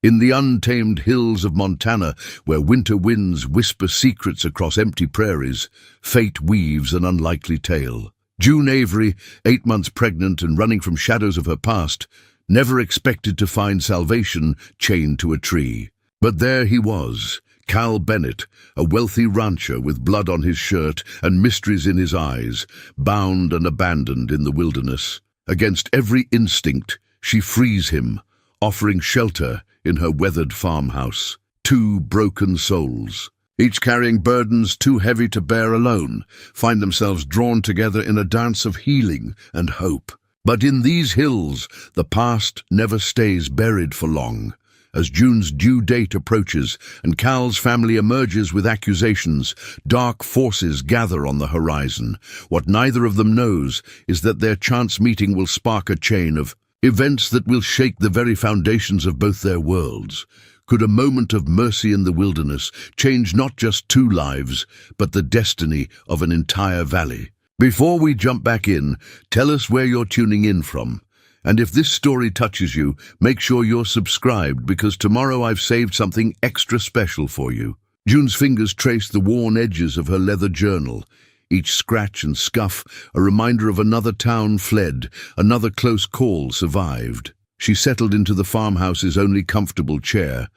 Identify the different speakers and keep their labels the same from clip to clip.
Speaker 1: In the untamed hills of Montana, where winter winds whisper secrets across empty prairies, fate weaves an unlikely tale. June Avery, 8 months pregnant and running from shadows of her past, never expected to find salvation chained to a tree. But there he was, Cal Bennett, a wealthy rancher with blood on his shirt and mysteries in his eyes, bound and abandoned in the wilderness. Against every instinct, she frees him, offering shelter in her weathered farmhouse. Two broken souls, each carrying burdens too heavy to bear alone, find themselves drawn together in a dance of healing and hope. But in these hills, the past never stays buried for long. As June's due date approaches and Cal's family emerges with accusations, dark forces gather on the horizon. What neither of them knows is that their chance meeting will spark a chain of events that will shake the very foundations of both their worlds. Could a moment of mercy in the wilderness change not just two lives, but the destiny of an entire valley? Before we jump back in, tell us where you're tuning in from. And if this story touches you, make sure you're subscribed, because tomorrow I've saved something extra special for you. June's fingers trace the worn edges of her leather journal. Each scratch and scuff a reminder of another town fled, another close call survived. She settled into the farmhouse's only comfortable chair,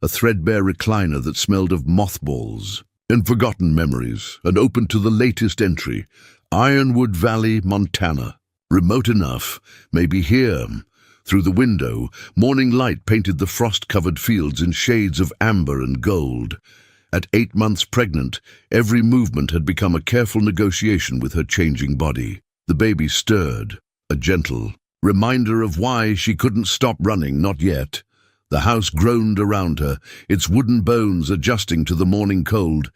Speaker 1: a threadbare recliner that smelled of mothballs and forgotten memories, and opened to the latest entry, Ironwood Valley, Montana. Remote enough, maybe here. Through the window, morning light painted the frost-covered fields in shades of amber and gold. At 8 months pregnant, every movement had become a careful negotiation with her changing body. The baby stirred, a gentle reminder of why she couldn't stop running, not yet. The house groaned around her, its wooden bones adjusting to the morning cold.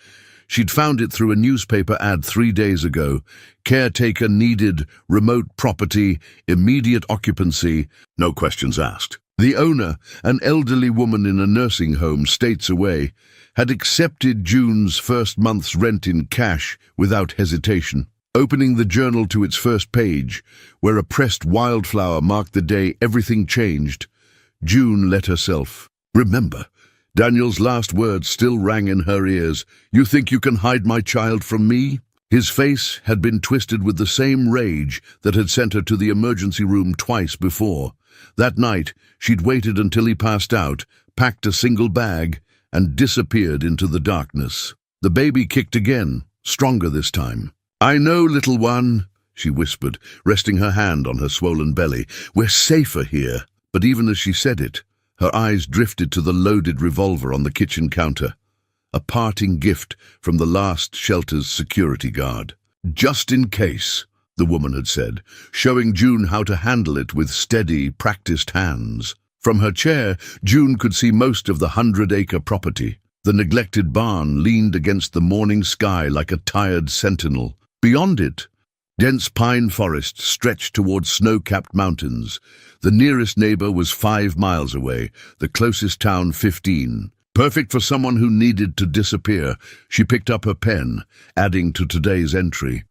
Speaker 1: She'd found it through a newspaper ad 3 days ago. Caretaker needed, remote property, immediate occupancy, no questions asked. The owner, an elderly woman in a nursing home states away, had accepted June's first month's rent in cash without hesitation. Opening the journal to its first page, where a pressed wildflower marked the day everything changed, June let herself remember. Daniel's last words still rang in her ears. "You think you can hide my child from me?" His face had been twisted with the same rage that had sent her to the emergency room twice before. That night, she'd waited until he passed out, packed a single bag, and disappeared into the darkness. The baby kicked again, stronger this time. "I know, little one," she whispered, resting her hand on her swollen belly. "We're safer here." But even as she said it, her eyes drifted to the loaded revolver on the kitchen counter, a parting gift from the last shelter's security guard. "Just in case," the woman had said, showing June how to handle it with steady, practiced hands. From her chair, June could see most of the 100-acre property. The neglected barn leaned against the morning sky like a tired sentinel. Beyond it, dense pine forest stretched towards snow-capped mountains. The nearest neighbor was 5 miles away, the closest town 15. Perfect for someone who needed to disappear. She picked up her pen, adding to today's entry.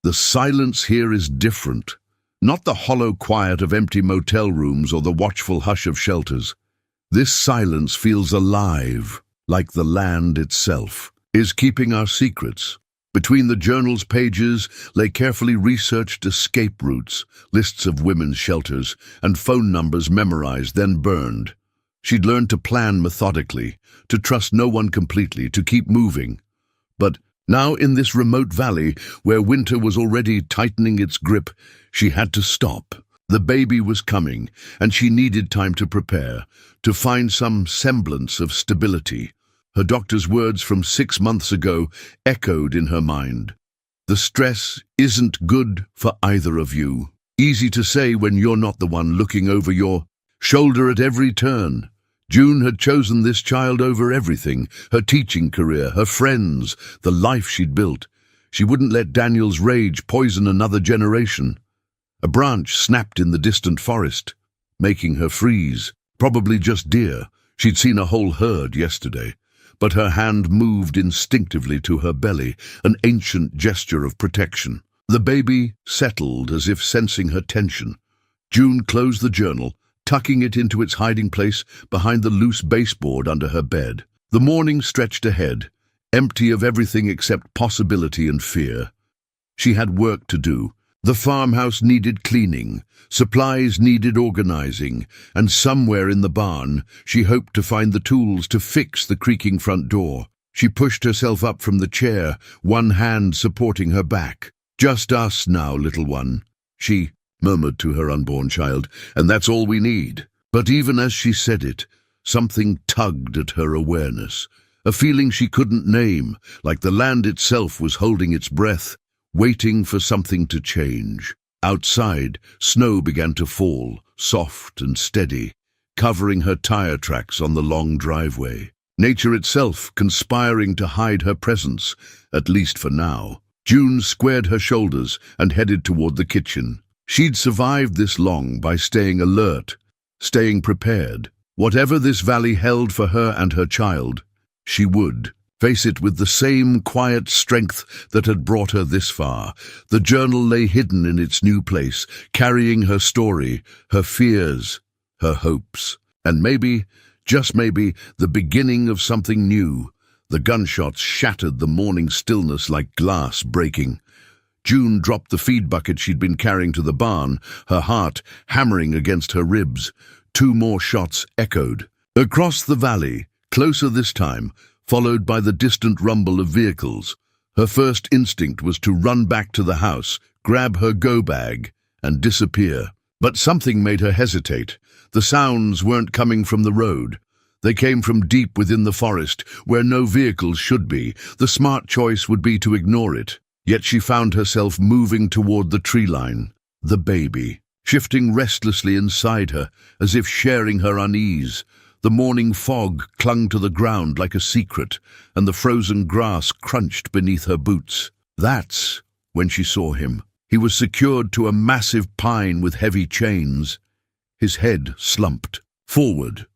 Speaker 1: "The silence here is different. Not the hollow quiet of empty motel rooms or the watchful hush of shelters. This silence feels alive, like the land itself is keeping our secrets." Between the journal's pages lay carefully researched escape routes, lists of women's shelters, and phone numbers memorized, then burned. She'd learned to plan methodically, to trust no one completely, to keep moving. But now in this remote valley, where winter was already tightening its grip, she had to stop. The baby was coming, and she needed time to prepare, to find some semblance of stability. Her doctor's words from 6 months ago echoed in her mind. "The stress isn't good for either of you." Easy to say when you're not the one looking over your shoulder at every turn. June had chosen this child over everything, her teaching career, her friends, the life she'd built. She wouldn't let Daniel's rage poison another generation. A branch snapped in the distant forest, making her freeze. Probably just deer. She'd seen a whole herd yesterday. But her hand moved instinctively to her belly, an ancient gesture of protection. The baby settled as if sensing her tension. June closed the journal, tucking it into its hiding place behind the loose baseboard under her bed. The morning stretched ahead, empty of everything except possibility and fear. She had work to do. The farmhouse needed cleaning, supplies needed organizing, and somewhere in the barn she hoped to find the tools to fix the creaking front door. She pushed herself up from the chair, one hand supporting her back. "Just us now, little one," she murmured to her unborn child, "and that's all we need." But even as she said it, something tugged at her awareness, a feeling she couldn't name, like the land itself was holding its breath, waiting for something to change. Outside, snow began to fall, soft and steady, covering her tire tracks on the long driveway. Nature itself conspiring to hide her presence, at least for now. June squared her shoulders and headed toward the kitchen. She'd survived this long by staying alert, staying prepared. Whatever this valley held for her and her child, she would face it with the same quiet strength that had brought her this far. The journal lay hidden in its new place, carrying her story, her fears, her hopes, and maybe, just maybe, the beginning of something new. The gunshots shattered the morning stillness like glass breaking. June dropped the feed bucket she'd been carrying to the barn, her heart hammering against her ribs. 2 more shots echoed. Across the valley, closer this time, followed by the distant rumble of vehicles. Her first instinct was to run back to the house, grab her go-bag, and disappear. But something made her hesitate. The sounds weren't coming from the road. They came from deep within the forest, where no vehicles should be. The smart choice would be to ignore it. Yet she found herself moving toward the tree line. The baby, shifting restlessly inside her, as if sharing her unease. The morning fog clung to the ground like a secret, and the frozen grass crunched beneath her boots. That's when she saw him. He was secured to a massive pine with heavy chains. His head slumped forward.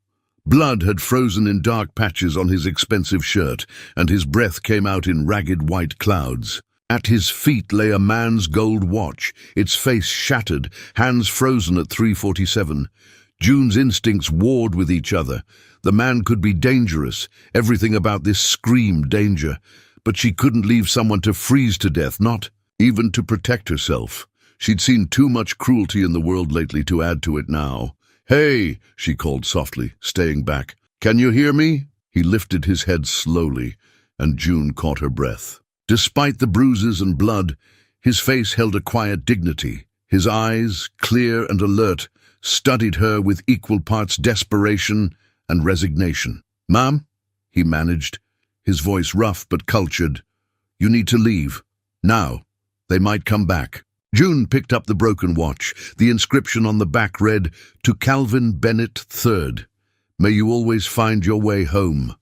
Speaker 1: Blood had frozen in dark patches on his expensive shirt, and his breath came out in ragged white clouds. At his feet lay a man's gold watch, its face shattered, hands frozen at 3:47. June's instincts warred with each other. The man could be dangerous. Everything about this screamed danger. But she couldn't leave someone to freeze to death, not even to protect herself. She'd seen too much cruelty in the world lately to add to it now. "Hey," she called softly, staying back. "Can you hear me?" He lifted his head slowly, and June caught her breath. Despite the bruises and blood, his face held a quiet dignity. His eyes, clear and alert, studied her with equal parts desperation and resignation. "Ma'am," he managed, his voice rough but cultured, "you need to leave. Now. They might come back." June picked up the broken watch. The inscription on the back read, "To Calvin Bennett III. May you always find your way home.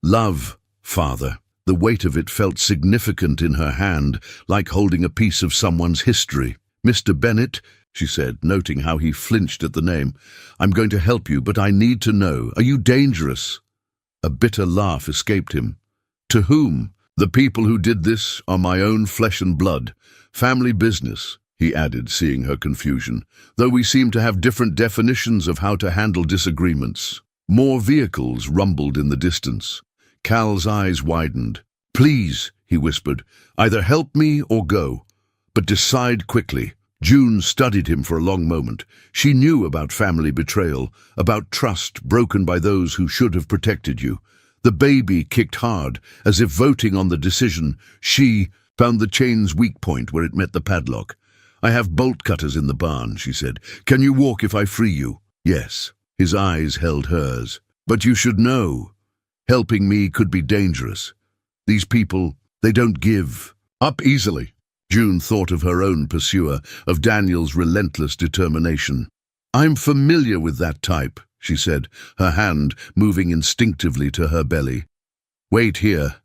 Speaker 1: Love, Father." The weight of it felt significant in her hand, like holding a piece of someone's history. "Mr. Bennett," she said, noting how he flinched at the name, "I'm going to help you, but I need to know, are you dangerous?" A bitter laugh escaped him. "To whom?" "The people who did this are my own flesh and blood. Family business," he added, seeing her confusion, "though we seem to have different definitions of how to handle disagreements." More vehicles rumbled in the distance. Cal's eyes widened. "Please," he whispered, "either help me or go. But decide quickly." June studied him for a long moment. She knew about family betrayal, about trust broken by those who should have protected you. The baby kicked hard, as if voting on the decision. She found the chain's weak point where it met the padlock. "I have bolt cutters in the barn," she said. "Can you walk if I free you?" "Yes." His eyes held hers. "But you should know. Helping me could be dangerous. These people, they don't give up easily." June thought of her own pursuer, of Daniel's relentless determination. "I'm familiar with that type," she said, her hand moving instinctively to her belly. "Wait here."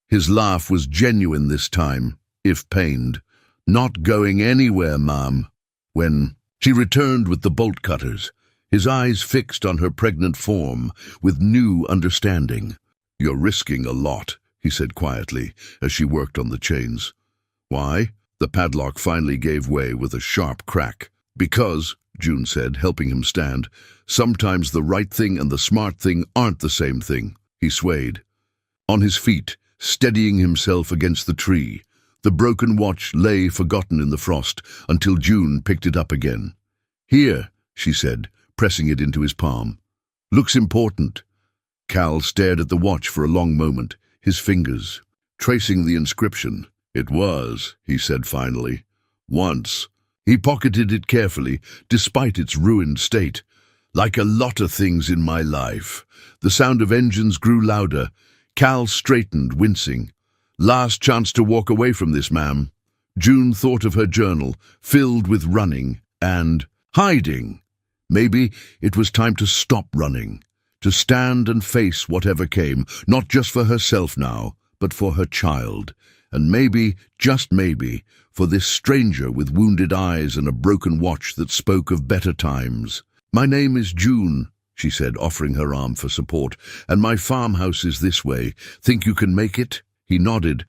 Speaker 1: His laugh was genuine this time, if pained. "Not going anywhere, ma'am." When she returned with the bolt cutters, his eyes fixed on her pregnant form with new understanding. "You're risking a lot," he said quietly, as she worked on the chains. "Why?" The padlock finally gave way with a sharp crack. "Because," June said, helping him stand. Sometimes the right thing and the smart thing aren't the same thing. He swayed. On his feet, steadying himself against the tree, the broken watch lay forgotten in the frost until June picked it up again. "Here," she said, pressing it into his palm. "Looks important." Cal stared at the watch for a long moment, his fingers tracing the inscription. "It was," he said finally. "Once." He pocketed it carefully, despite its ruined state. "Like a lot of things in my life." The sound of engines grew louder. Cal straightened, wincing. "Last chance to walk away from this, ma'am." June thought of her journal, filled with running and hiding. Maybe it was time to stop running, to stand and face whatever came, not just for herself now, but for her child, and maybe, just maybe, for this stranger with wounded eyes and a broken watch that spoke of better times. "My name is June," she said, offering her arm for support, "and my farmhouse is this way. Think you can make it?" He nodded,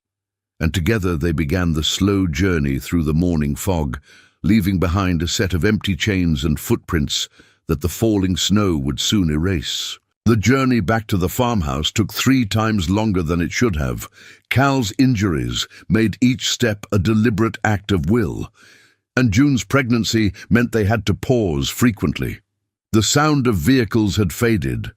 Speaker 1: and together they began the slow journey through the morning fog, leaving behind a set of empty chains and footprints that the falling snow would soon erase. The journey back to the farmhouse took 3 times longer than it should have. Cal's injuries made each step a deliberate act of will, and June's pregnancy meant they had to pause frequently. The sound of vehicles had faded,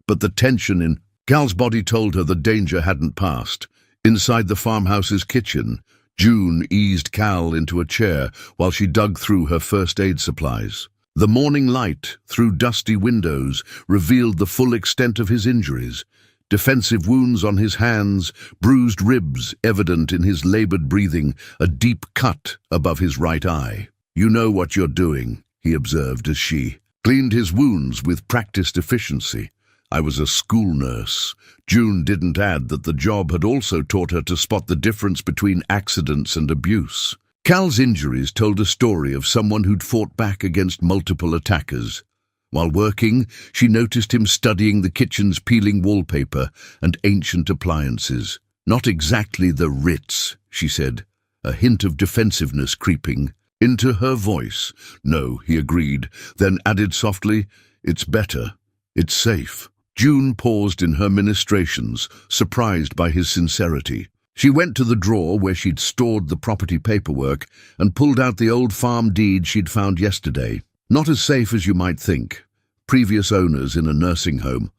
Speaker 1: but the tension in Cal's body told her the danger hadn't passed. Inside the farmhouse's kitchen, June eased Cal into a chair while she dug through her first aid supplies. The morning light, through dusty windows, revealed the full extent of his injuries. Defensive wounds on his hands, bruised ribs evident in his labored breathing, a deep cut above his right eye. "You know what you're doing," he observed as she cleaned his wounds with practiced efficiency. "I was a school nurse." June didn't add that the job had also taught her to spot the difference between accidents and abuse. Cal's injuries told a story of someone who'd fought back against multiple attackers. While working, she noticed him studying the kitchen's peeling wallpaper and ancient appliances. "Not exactly the Ritz," she said, a hint of defensiveness creeping into her voice. "No," he agreed, then added softly, "It's better. It's safe." June paused in her ministrations, surprised by his sincerity. She went to the drawer where she'd stored the property paperwork and pulled out the old farm deed she'd found yesterday. "Not as safe as you might think. Previous owners in a nursing home.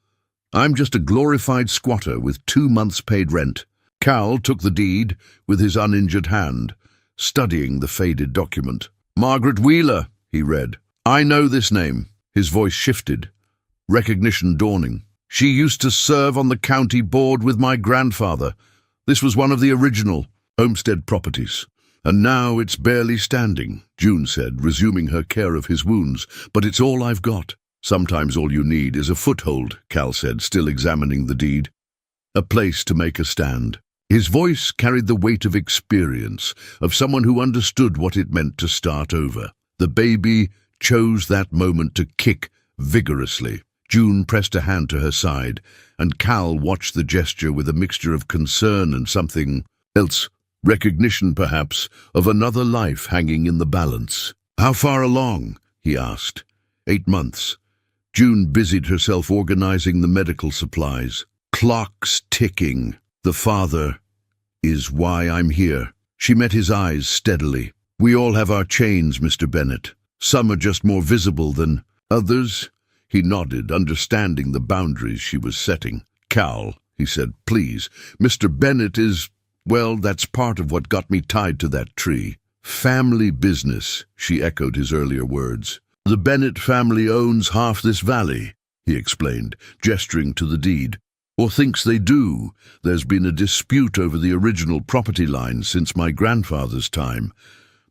Speaker 1: I'm just a glorified squatter with 2 months' paid rent." Cal took the deed with his uninjured hand, studying the faded document. "Margaret Wheeler," he read. "I know this name." His voice shifted, recognition dawning. "She used to serve on the county board with my grandfather. This was one of the original homestead properties. And now it's barely standing," June said, resuming her care of his wounds. "But it's all I've got." "Sometimes all you need is a foothold," Cal said, still examining the deed. "A place to make a stand." His voice carried the weight of experience, of someone who understood what it meant to start over. The baby chose that moment to kick vigorously. June pressed a hand to her side, and Cal watched the gesture with a mixture of concern and something else, recognition perhaps, of another life hanging in the balance. "How far along?" he asked. 8 months. June busied herself organizing the medical supplies. "Clock's ticking. The father is why I'm here." She met his eyes steadily. "We all have our chains, Mr. Bennett. Some are just more visible than others." He nodded, understanding the boundaries she was setting. "Cal," he said, "please. Mr. Bennett is, well, that's part of what got me tied to that tree." "Family business," she echoed his earlier words. "The Bennett family owns half this valley," he explained, gesturing to the deed. "Or thinks they do. There's been a dispute over the original property line since my grandfather's time.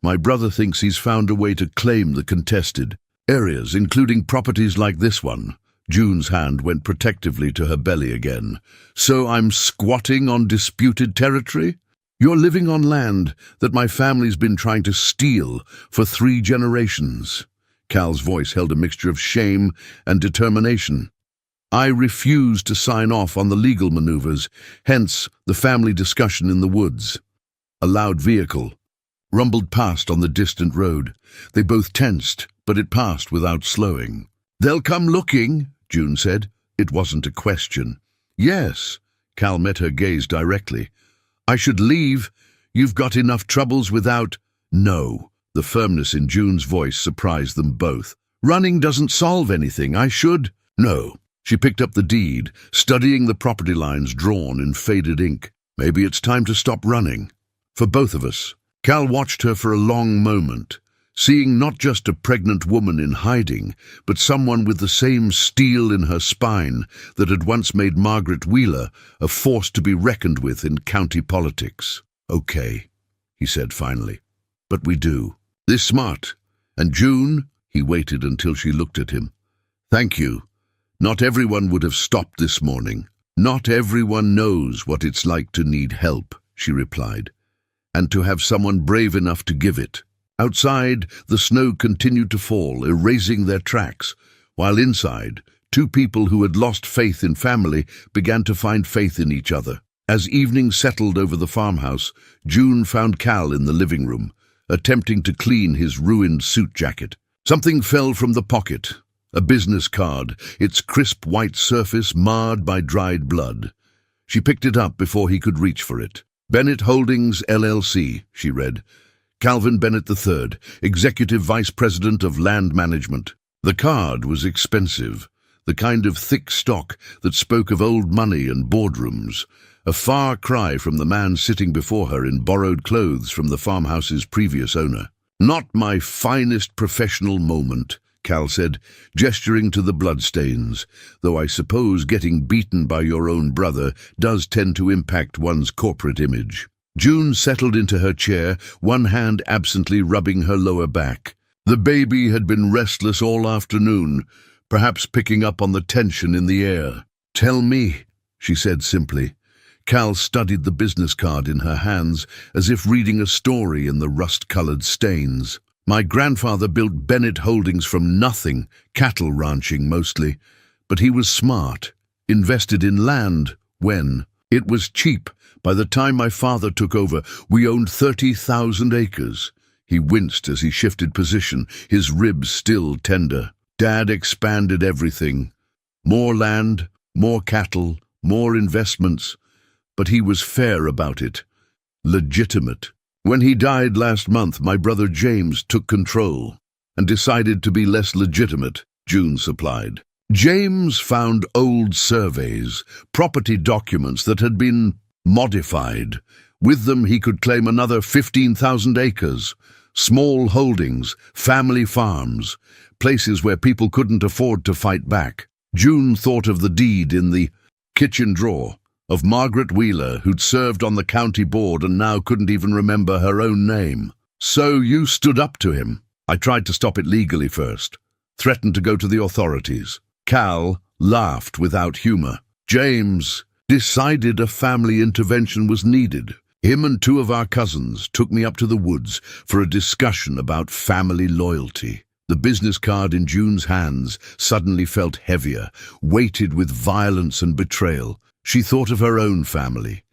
Speaker 1: My brother thinks he's found a way to claim the contested areas, including properties like this one." June's hand went protectively to her belly again. "So I'm squatting on disputed territory? You're living on land that my family's been trying to steal for 3 generations. Cal's voice held a mixture of shame and determination. "I refuse to sign off on the legal maneuvers, hence the family discussion in the woods." A loud vehicle rumbled past on the distant road. They both tensed, but it passed without slowing. "They'll come looking," June said. It wasn't a question. "Yes." Cal met her gaze directly. "I should leave. You've got enough troubles without—" "No." The firmness in June's voice surprised them both. "Running doesn't solve anything. I should—" "No." She picked up the deed, studying the property lines drawn in faded ink. "Maybe it's time to stop running. For both of us." Cal watched her for a long moment, seeing not just a pregnant woman in hiding, but someone with the same steel in her spine that had once made Margaret Wheeler a force to be reckoned with in county politics. "Okay," he said finally. "But we do. This smart. And June," he waited until she looked at him. "Thank you. Not everyone would have stopped this morning. Not everyone knows what it's like to need help," she replied, "and to have someone brave enough to give it." Outside, the snow continued to fall, erasing their tracks, while inside, two people who had lost faith in family began to find faith in each other. As evening settled over the farmhouse, June found Cal in the living room, attempting to clean his ruined suit jacket. Something fell from the pocket, a business card, its crisp white surface marred by dried blood. She picked it up before he could reach for it. "Bennett Holdings, LLC," she read. "Calvin Bennett III, Executive Vice President of Land Management." The card was expensive, the kind of thick stock that spoke of old money and boardrooms, a far cry from the man sitting before her in borrowed clothes from the farmhouse's previous owner. "Not my finest professional moment," Cal said, gesturing to the bloodstains, "though I suppose getting beaten by your own brother does tend to impact one's corporate image." June settled into her chair, one hand absently rubbing her lower back. The baby had been restless all afternoon, perhaps picking up on the tension in the air. "Tell me," she said simply. Cal studied the business card in her hands, as if reading a story in the rust-colored stains. "My grandfather built Bennett Holdings from nothing, cattle ranching mostly. But he was smart, invested in land when it was cheap. By the time my father took over, we owned 30,000 acres. He winced as he shifted position, his ribs still tender. Dad expanded everything. More land, more cattle, more investments. But he was fair about it. Legitimate. When he died last month, my brother James took control and decided to be less legitimate," June supplied. "James found old surveys, property documents that had been modified. With them he could claim another 15,000 acres, small holdings, family farms, places where people couldn't afford to fight back." June thought of the deed in the kitchen drawer, of Margaret Wheeler, who'd served on the county board and now couldn't even remember her own name. "So you stood up to him?" "I tried to stop it legally first. Threatened to go to the authorities." Cal laughed without humor. "James decided a family intervention was needed. Him and two of our cousins took me up to the woods for a discussion about family loyalty." The business card in June's hands suddenly felt heavier, weighted with violence and betrayal. She thought of her own family,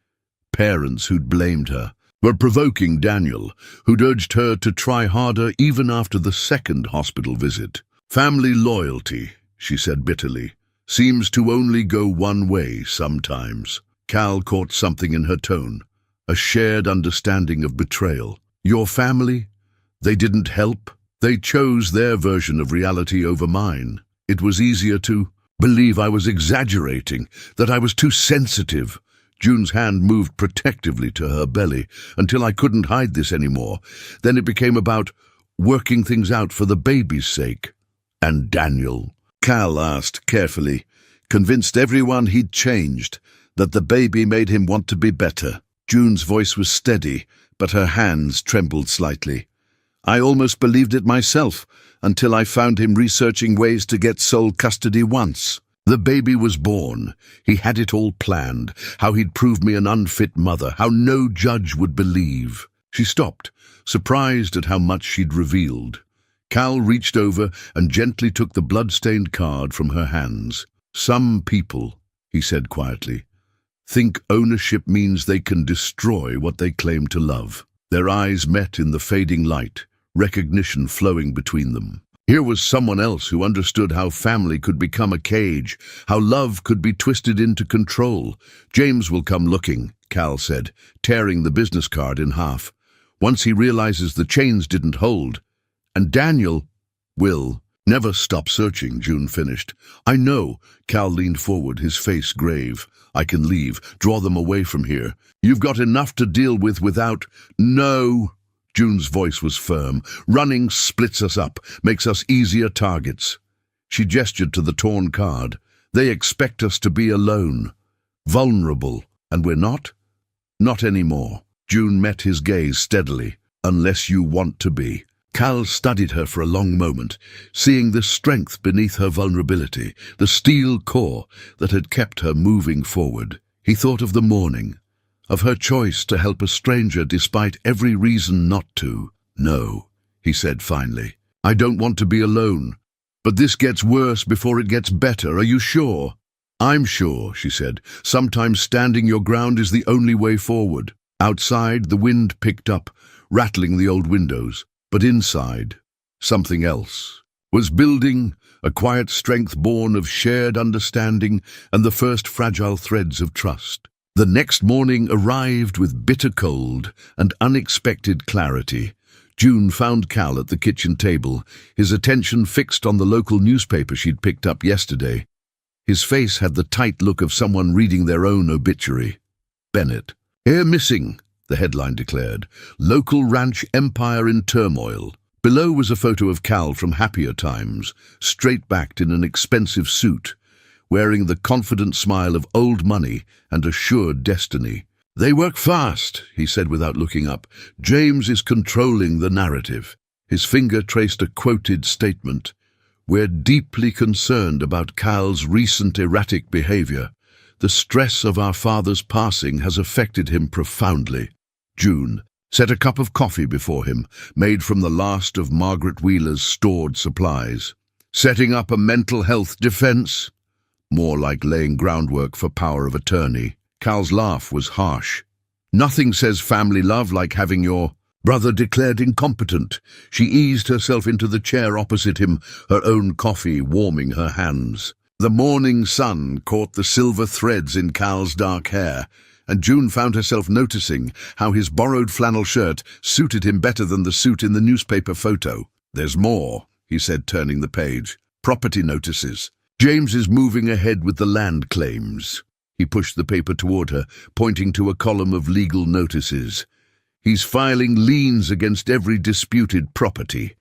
Speaker 1: parents who'd blamed her, were provoking Daniel, who'd urged her to try harder even after the second hospital visit. "Family loyalty," she said bitterly, "seems to only go one way sometimes." Cal caught something in her tone, a shared understanding of betrayal. "Your family? They didn't help? They chose their version of reality over mine. It was easier to believe I was exaggerating, that I was too sensitive." June's hand moved protectively to her belly, "until I couldn't hide this anymore. Then it became about working things out for the baby's sake." "And Daniel?" Cal asked carefully, convinced everyone he'd changed, that the baby made him want to be better. June's voice was steady, but her hands trembled slightly. "I almost believed it myself, until I found him researching ways to get sole custody once. The baby was born. He had it all planned, how he'd prove me an unfit mother, how no judge would believe." She stopped, surprised at how much she'd revealed. Cal reached over and gently took the blood-stained card from her hands. "Some people," he said quietly, "think ownership means they can destroy what they claim to love." Their eyes met in the fading light, recognition flowing between them. Here was someone else who understood how family could become a cage, how love could be twisted into control. "James will come looking," Cal said, tearing the business card in half. "Once he realizes the chains didn't hold. And Daniel will never stop searching," June finished. "I know." Cal leaned forward, his face grave. "I can leave, draw them away from here. You've got enough to deal with without—" "No." June's voice was firm. "Running splits us up, makes us easier targets." She gestured to the torn card. "They expect us to be alone, vulnerable, and we're not? Not anymore." June met his gaze steadily. "Unless you want to be." Cal studied her for a long moment, seeing the strength beneath her vulnerability, the steel core that had kept her moving forward. He thought of the morning, of her choice to help a stranger despite every reason not to. "No," he said finally. "I don't want to be alone. But this gets worse before it gets better. Are you sure?" "I'm sure," she said. "Sometimes standing your ground is the only way forward." Outside, the wind picked up, rattling the old windows. But inside, something else was building, a quiet strength born of shared understanding and the first fragile threads of trust. The next morning arrived with bitter cold and unexpected clarity. June found Cal at the kitchen table, his attention fixed on the local newspaper she'd picked up yesterday. His face had the tight look of someone reading their own obituary. "Bennett. Heir missing," the headline declared. "Local ranch empire in turmoil." Below was a photo of Cal from happier times, straight-backed in an expensive suit, wearing the confident smile of old money and assured destiny. "They work fast," he said without looking up. "James is controlling the narrative." His finger traced a quoted statement. "We're deeply concerned about Cal's recent erratic behavior. The stress of our father's passing has affected him profoundly." June set a cup of coffee before him, made from the last of Margaret Wheeler's stored supplies. "Setting up a mental health defense?" "More like laying groundwork for power of attorney." Cal's laugh was harsh. "Nothing says family love like having your brother declared incompetent." She eased herself into the chair opposite him, her own coffee warming her hands. The morning sun caught the silver threads in Cal's dark hair, and June found herself noticing how his borrowed flannel shirt suited him better than the suit in the newspaper photo. "There's more," he said, turning the page. "Property notices. James is moving ahead with the land claims." He pushed the paper toward her, pointing to a column of legal notices. "He's filing liens against every disputed property,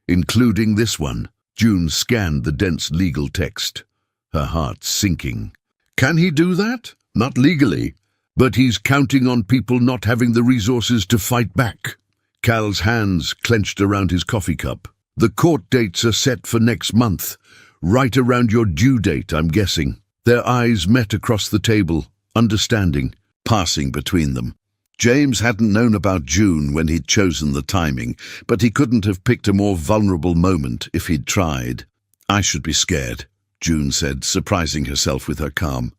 Speaker 1: including this one." June scanned the dense legal text, her heart sinking. "Can he do that? Not legally. But he's counting on people not having the resources to fight back." Cal's hands clenched around his coffee cup. "The court dates are set for next month. Right around your due date, I'm guessing." Their eyes met across the table, understanding, passing between them. James hadn't known about June when he'd chosen the timing, but he couldn't have picked a more vulnerable moment if he'd tried. "I should be scared," June said, surprising herself with her calm.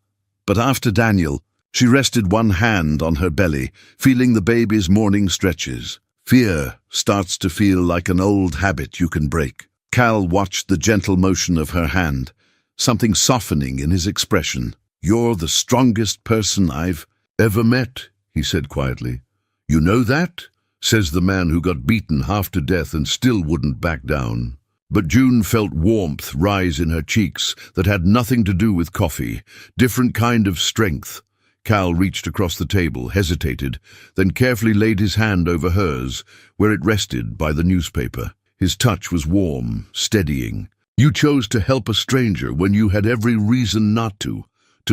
Speaker 1: But after Daniel, she rested one hand on her belly, feeling the baby's morning stretches. Fear starts to feel like an old habit you can break. Cal watched the gentle motion of her hand, something softening in his expression. "You're the strongest person I've ever met," he said quietly. "You know that?" says the man who got beaten half to death and still wouldn't back down. But June felt warmth rise in her cheeks that had nothing to do with coffee, different kind of strength. Cal reached across the table, hesitated, then carefully laid his hand over hers, where it rested by the newspaper. His touch was warm, steadying. "You chose to help a stranger when you had every reason not to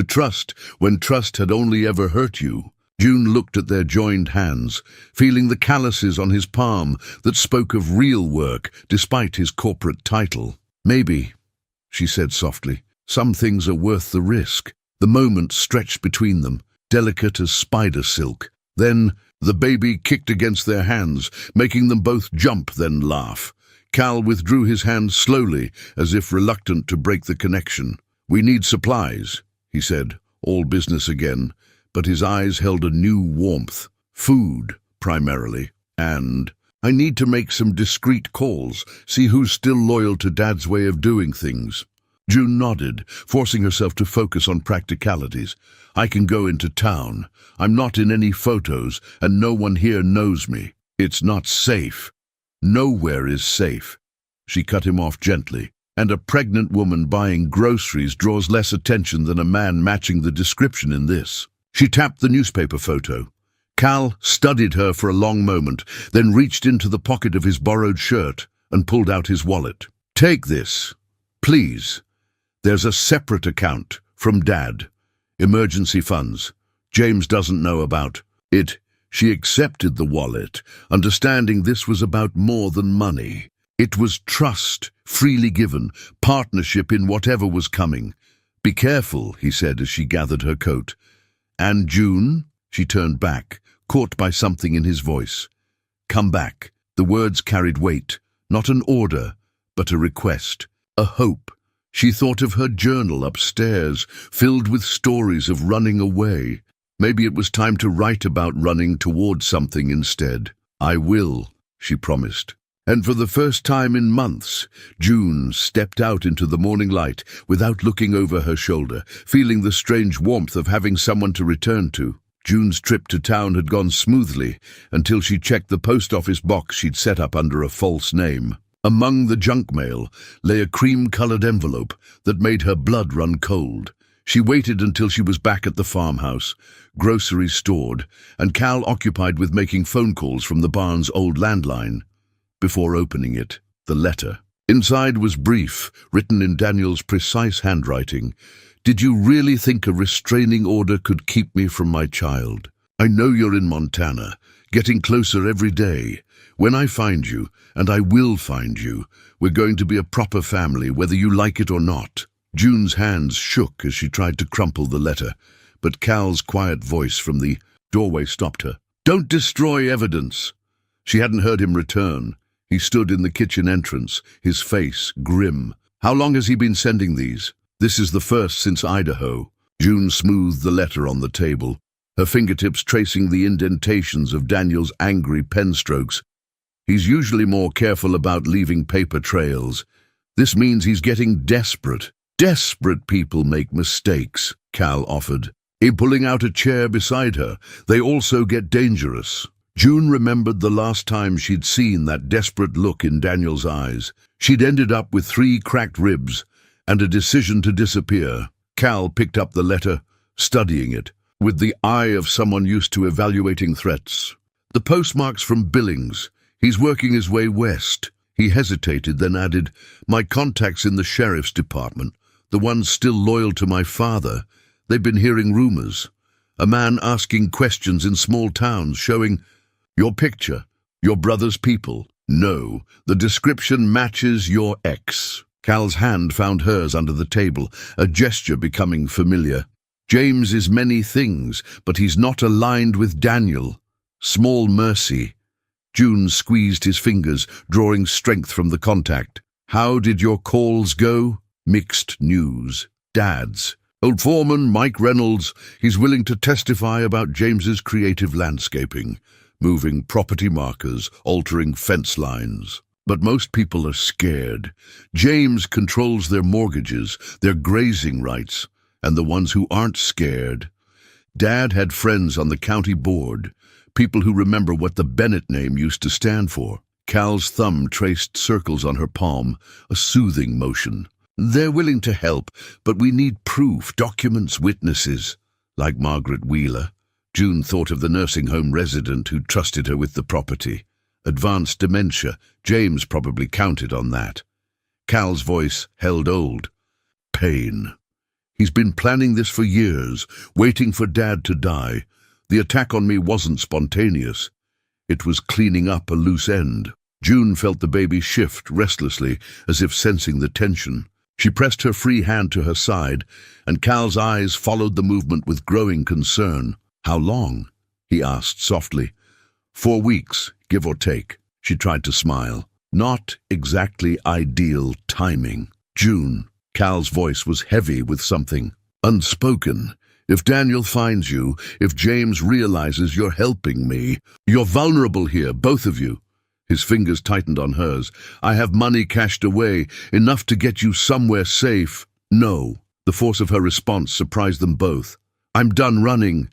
Speaker 1: trust when trust had only ever hurt you." June looked at their joined hands, feeling the calluses on his palm that spoke of real work despite his corporate title. "Maybe," she said softly, "some things are worth the risk." The moment stretched between them, delicate as spider silk. Then the baby kicked against their hands, making them both jump, then laugh. Cal withdrew his hand slowly, as if reluctant to break the connection. "We need supplies," he said, all business again, but his eyes held a new warmth. "Food, primarily, and I need to make some discreet calls, see who's still loyal to Dad's way of doing things. June nodded, forcing herself to focus on practicalities. I can go into town. I'm not in any photos, and no one here knows me. It's not safe. Nowhere is safe. She cut him off gently. And a pregnant woman buying groceries draws less attention than a man matching the description in this. She tapped the newspaper photo. Cal studied her for a long moment, then reached into the pocket of his borrowed shirt and pulled out his wallet. Take this, please. There's a separate account from Dad. Emergency funds. James doesn't know about it. She accepted the wallet, understanding this was about more than money. It was trust, freely given, partnership in whatever was coming. Be careful, he said as she gathered her coat. And June? She turned back, caught by something in his voice. Come back. The words carried weight, not an order, but a request, a hope. She thought of her journal upstairs, filled with stories of running away. Maybe it was time to write about running towards something instead. I will, she promised. And for the first time in months, June stepped out into the morning light without looking over her shoulder, feeling the strange warmth of having someone to return to. June's trip to town had gone smoothly until she checked the post office box she'd set up under a false name. Among the junk mail lay a cream-colored envelope that made her blood run cold. She waited until she was back at the farmhouse, groceries stored, and Cal occupied with making phone calls from the barn's old landline. Before opening it, the letter. Inside was brief, written in Daniel's precise handwriting. Did you really think a restraining order could keep me from my child? I know you're in Montana, getting closer every day. When I find you, and I will find you, we're going to be a proper family, whether you like it or not. June's hands shook as she tried to crumple the letter, but Cal's quiet voice from the doorway stopped her. Don't destroy evidence. She hadn't heard him return. He stood in the kitchen entrance, his face grim. How long has he been sending these? This is the first since Idaho. June smoothed the letter on the table, her fingertips tracing the indentations of Daniel's angry pen strokes. He's usually more careful about leaving paper trails. This means he's getting desperate. Desperate people make mistakes, Cal offered. Pulling out a chair beside her, they also get dangerous. June remembered the last time she'd seen that desperate look in Daniel's eyes. She'd ended up with 3 cracked ribs and a decision to disappear. Cal picked up the letter, studying it, with the eye of someone used to evaluating threats. The postmark's from Billings. He's working his way west. He hesitated, then added, my contacts in the sheriff's department, the ones still loyal to my father, they've been hearing rumors. A man asking questions in small towns, showing your picture, your brother's people. No, the description matches your ex. Cal's hand found hers under the table, a gesture becoming familiar. James is many things, but he's not aligned with Daniel. Small mercy. June squeezed his fingers, drawing strength from the contact. How did your calls go? Mixed news. Dad's. Old foreman Mike Reynolds, he's willing to testify about James's creative landscaping, moving property markers, altering fence lines. But most people are scared. James controls their mortgages, their grazing rights, and the ones who aren't scared. Dad had friends on the county board, people who remember what the Bennett name used to stand for. Cal's thumb traced circles on her palm, a soothing motion. They're willing to help, but we need proof, documents, witnesses. Like Margaret Wheeler, June thought of the nursing home resident who trusted her with the property. Advanced dementia, James probably counted on that. Cal's voice held old. Pain. He's been planning this for years, waiting for Dad to die. The attack on me wasn't spontaneous. It was cleaning up a loose end. June felt the baby shift restlessly, as if sensing the tension. She pressed her free hand to her side, and Cal's eyes followed the movement with growing concern. How long? He asked softly. 4 weeks, give or take. She tried to smile. Not exactly ideal timing. June. Cal's voice was heavy with something unspoken. If Daniel finds you, if James realizes you're helping me, you're vulnerable here, both of you. His fingers tightened on hers. "I have money cashed away, enough to get you somewhere safe." "No." The force of her response surprised them both. "I'm done running.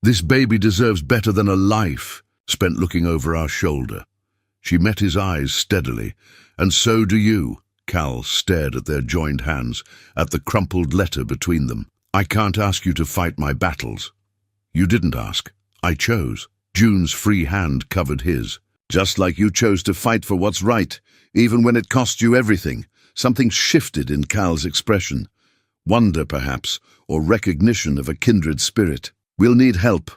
Speaker 1: This baby deserves better than a life spent looking over our shoulder." She met his eyes steadily. "And so do you." Cal stared at their joined hands, at the crumpled letter between them. "I can't ask you to fight my battles." "You didn't ask. I chose." June's free hand covered his. "Just like you chose to fight for what's right, even when it cost you everything." Something shifted in Cal's expression. Wonder, perhaps, or recognition of a kindred spirit. "We'll need help,"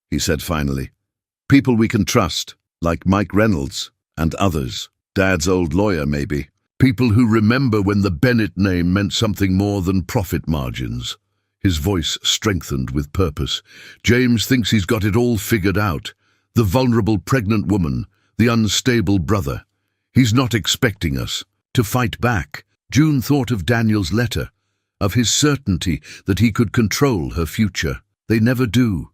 Speaker 1: he said finally. "People we can trust, like Mike Reynolds and others. Dad's old lawyer, maybe. People who remember when the Bennett name meant something more than profit margins." His voice strengthened with purpose. "James thinks he's got it all figured out. The vulnerable pregnant woman, the unstable brother. He's not expecting us to fight back." June thought of Daniel's letter, of his certainty that he could control her future. "They never do,"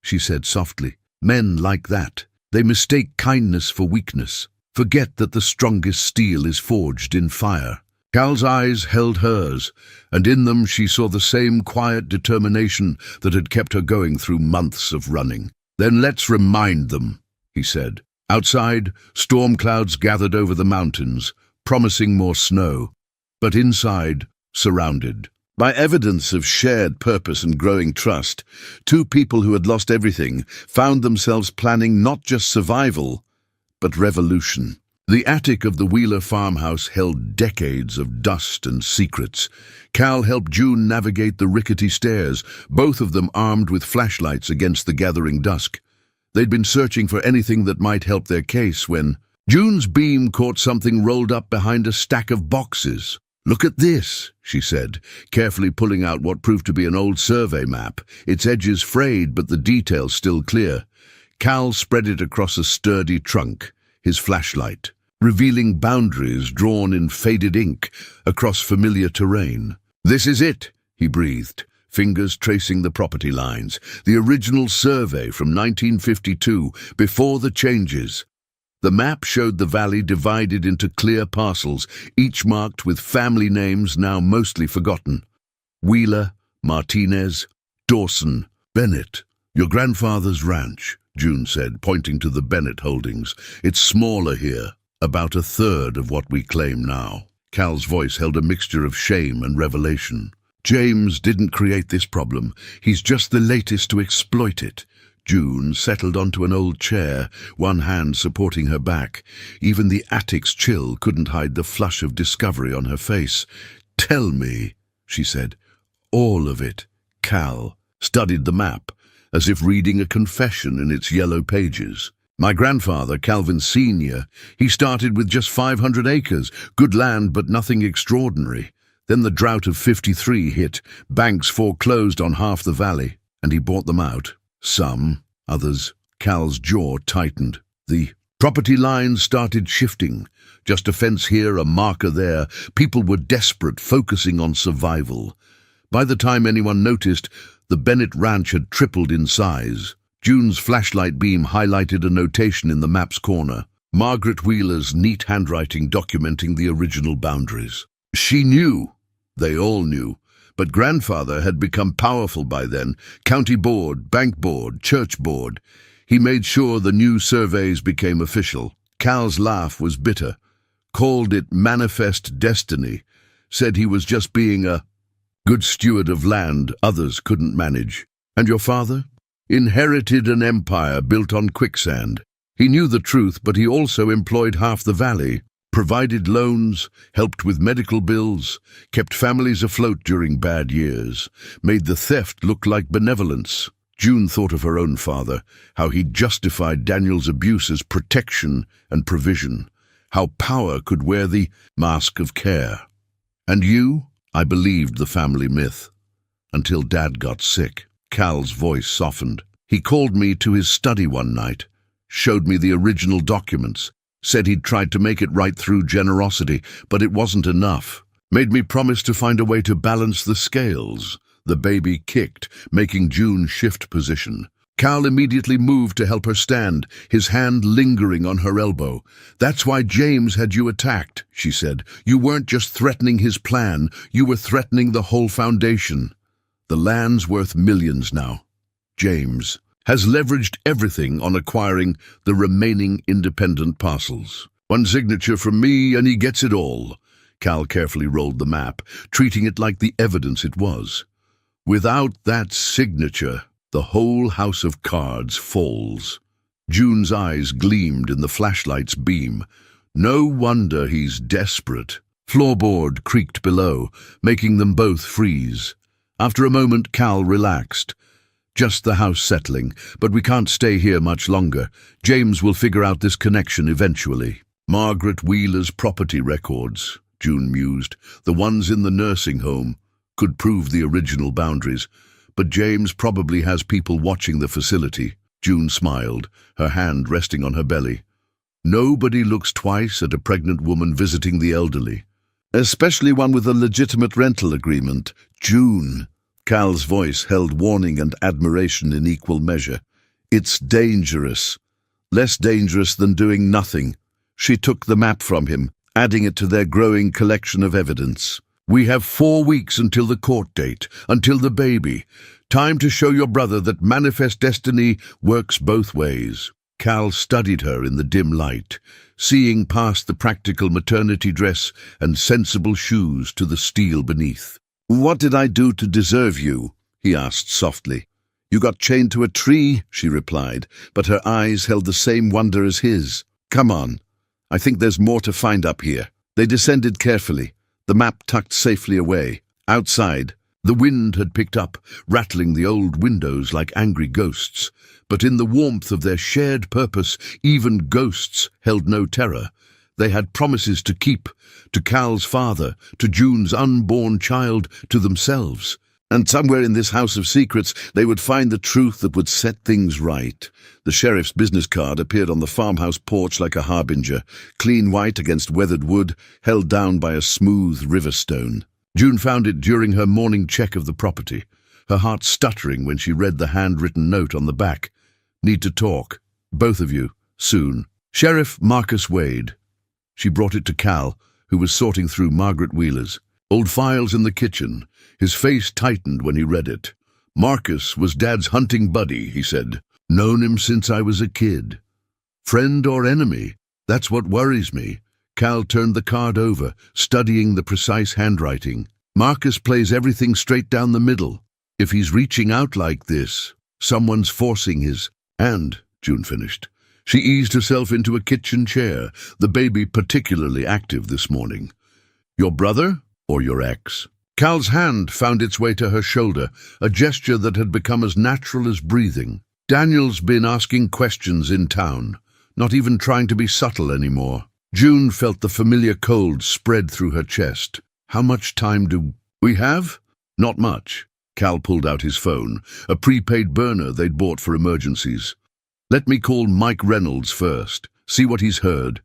Speaker 1: she said softly. "Men like that. They mistake kindness for weakness, forget that the strongest steel is forged in fire." Cal's eyes held hers, and in them she saw the same quiet determination that had kept her going through months of running. "Then let's remind them," he said. Outside, storm clouds gathered over the mountains, promising more snow, but inside, surrounded by evidence of shared purpose and growing trust, two people who had lost everything found themselves planning not just survival, but revolution. The attic of the Wheeler farmhouse held decades of dust and secrets. Cal helped June navigate the rickety stairs, both of them armed with flashlights against the gathering dusk. They'd been searching for anything that might help their case when June's beam caught something rolled up behind a stack of boxes. "Look at this," she said, carefully pulling out what proved to be an old survey map, its edges frayed but the details still clear. Cal spread it across a sturdy trunk, his flashlight, revealing boundaries drawn in faded ink across familiar terrain. "This is it," he breathed, fingers tracing the property lines. "The original survey from 1952, before the changes." The map showed the valley divided into clear parcels, each marked with family names now mostly forgotten. Wheeler, Martinez, Dawson, Bennett. "Your grandfather's ranch," June said, pointing to the Bennett holdings. "It's smaller here, about a third of what we claim now." Cal's voice held a mixture of shame and revelation. "James didn't create this problem. He's just the latest to exploit it." June settled onto an old chair, one hand supporting her back. Even the attic's chill couldn't hide the flush of discovery on her face. "Tell me," she said. "All of it." Cal studied the map, as if reading a confession in its yellow pages. "My grandfather, Calvin Sr., he started with just 500 acres, good land but nothing extraordinary. Then the drought of '53 hit, banks foreclosed on half the valley, and he bought them out. Some, others." Cal's jaw tightened. The property lines started shifting. Just a fence here, a marker there. People were desperate, focusing on survival. By the time anyone noticed, the Bennett ranch had tripled in size. June's flashlight beam highlighted a notation in the map's corner. Margaret Wheeler's neat handwriting documenting the original boundaries. She knew. They all knew. But grandfather had become powerful by then. County board, bank board, church board. He made sure the new surveys became official. Cal's laugh was bitter. Called it manifest destiny. Said he was just being a good steward of land others couldn't manage. "And your father?" "Inherited an empire built on quicksand. He knew the truth, but he also employed half the valley. Provided loans, helped with medical bills, kept families afloat during bad years, made the theft look like benevolence." June thought of her own father, how he'd justified Daniel's abuse as protection and provision, how power could wear the mask of care. "And you?" "I believed the family myth, until Dad got sick." Cal's voice softened. "He called me to his study one night, showed me the original documents, said he'd tried to make it right through generosity, but it wasn't enough. Made me promise to find a way to balance the scales." The baby kicked, making June shift position. Cal immediately moved to help her stand, his hand lingering on her elbow. "That's why James had you attacked," she said. "You weren't just threatening his plan, you were threatening the whole foundation. The land's worth millions now. James has leveraged everything on acquiring the remaining independent parcels. One signature from me and he gets it all." Cal carefully rolled the map, treating it like the evidence it was. "Without that signature, the whole house of cards falls." June's eyes gleamed in the flashlight's beam. "No wonder he's desperate." Floorboard creaked below, making them both freeze. After a moment, Cal relaxed. "Just the house settling, but we can't stay here much longer. James will figure out this connection eventually." "Margaret Wheeler's property records," June mused. "The ones in the nursing home could prove the original boundaries. But James probably has people watching the facility." June smiled, her hand resting on her belly. "Nobody looks twice at a pregnant woman visiting the elderly. Especially one with a legitimate rental agreement." "June," Cal's voice held warning and admiration in equal measure. "It's dangerous. Less dangerous than doing nothing." She took the map from him, adding it to their growing collection of evidence. "We have 4 weeks until the court date, until the baby. Time to show your brother that manifest destiny works both ways." Cal studied her in the dim light, seeing past the practical maternity dress and sensible shoes to the steel beneath. "What did I do to deserve you?" he asked softly. "You got chained to a tree," she replied, but her eyes held the same wonder as his. "Come on. I think there's more to find up here." They descended carefully, the map tucked safely away. Outside, the wind had picked up, rattling the old windows like angry ghosts. But in the warmth of their shared purpose, even ghosts held no terror. They had promises to keep, to Cal's father, to June's unborn child, to themselves. And somewhere in this house of secrets, they would find the truth that would set things right. The sheriff's business card appeared on the farmhouse porch like a harbinger, clean white against weathered wood, held down by a smooth river stone. June found it during her morning check of the property, her heart stuttering when she read the handwritten note on the back. "Need to talk. Both of you. Soon. Sheriff Marcus Wade." She brought it to Cal, who was sorting through Margaret Wheeler's. Old files in the kitchen. His face tightened when he read it. "Marcus was Dad's hunting buddy," he said. "Known him since I was a kid. Friend or enemy? That's what worries me." Cal turned the card over, studying the precise handwriting. "Marcus plays everything straight down the middle. If he's reaching out like this, someone's forcing his..." "And," June finished. She eased herself into a kitchen chair, the baby particularly active this morning. "Your brother or your ex?" Cal's hand found its way to her shoulder, a gesture that had become as natural as breathing. "Daniel's been asking questions in town, not even trying to be subtle anymore." June felt the familiar cold spread through her chest. "How much time do we have?" "Not much." Cal pulled out his phone, a prepaid burner they'd bought for emergencies. "Let me call Mike Reynolds first, see what he's heard."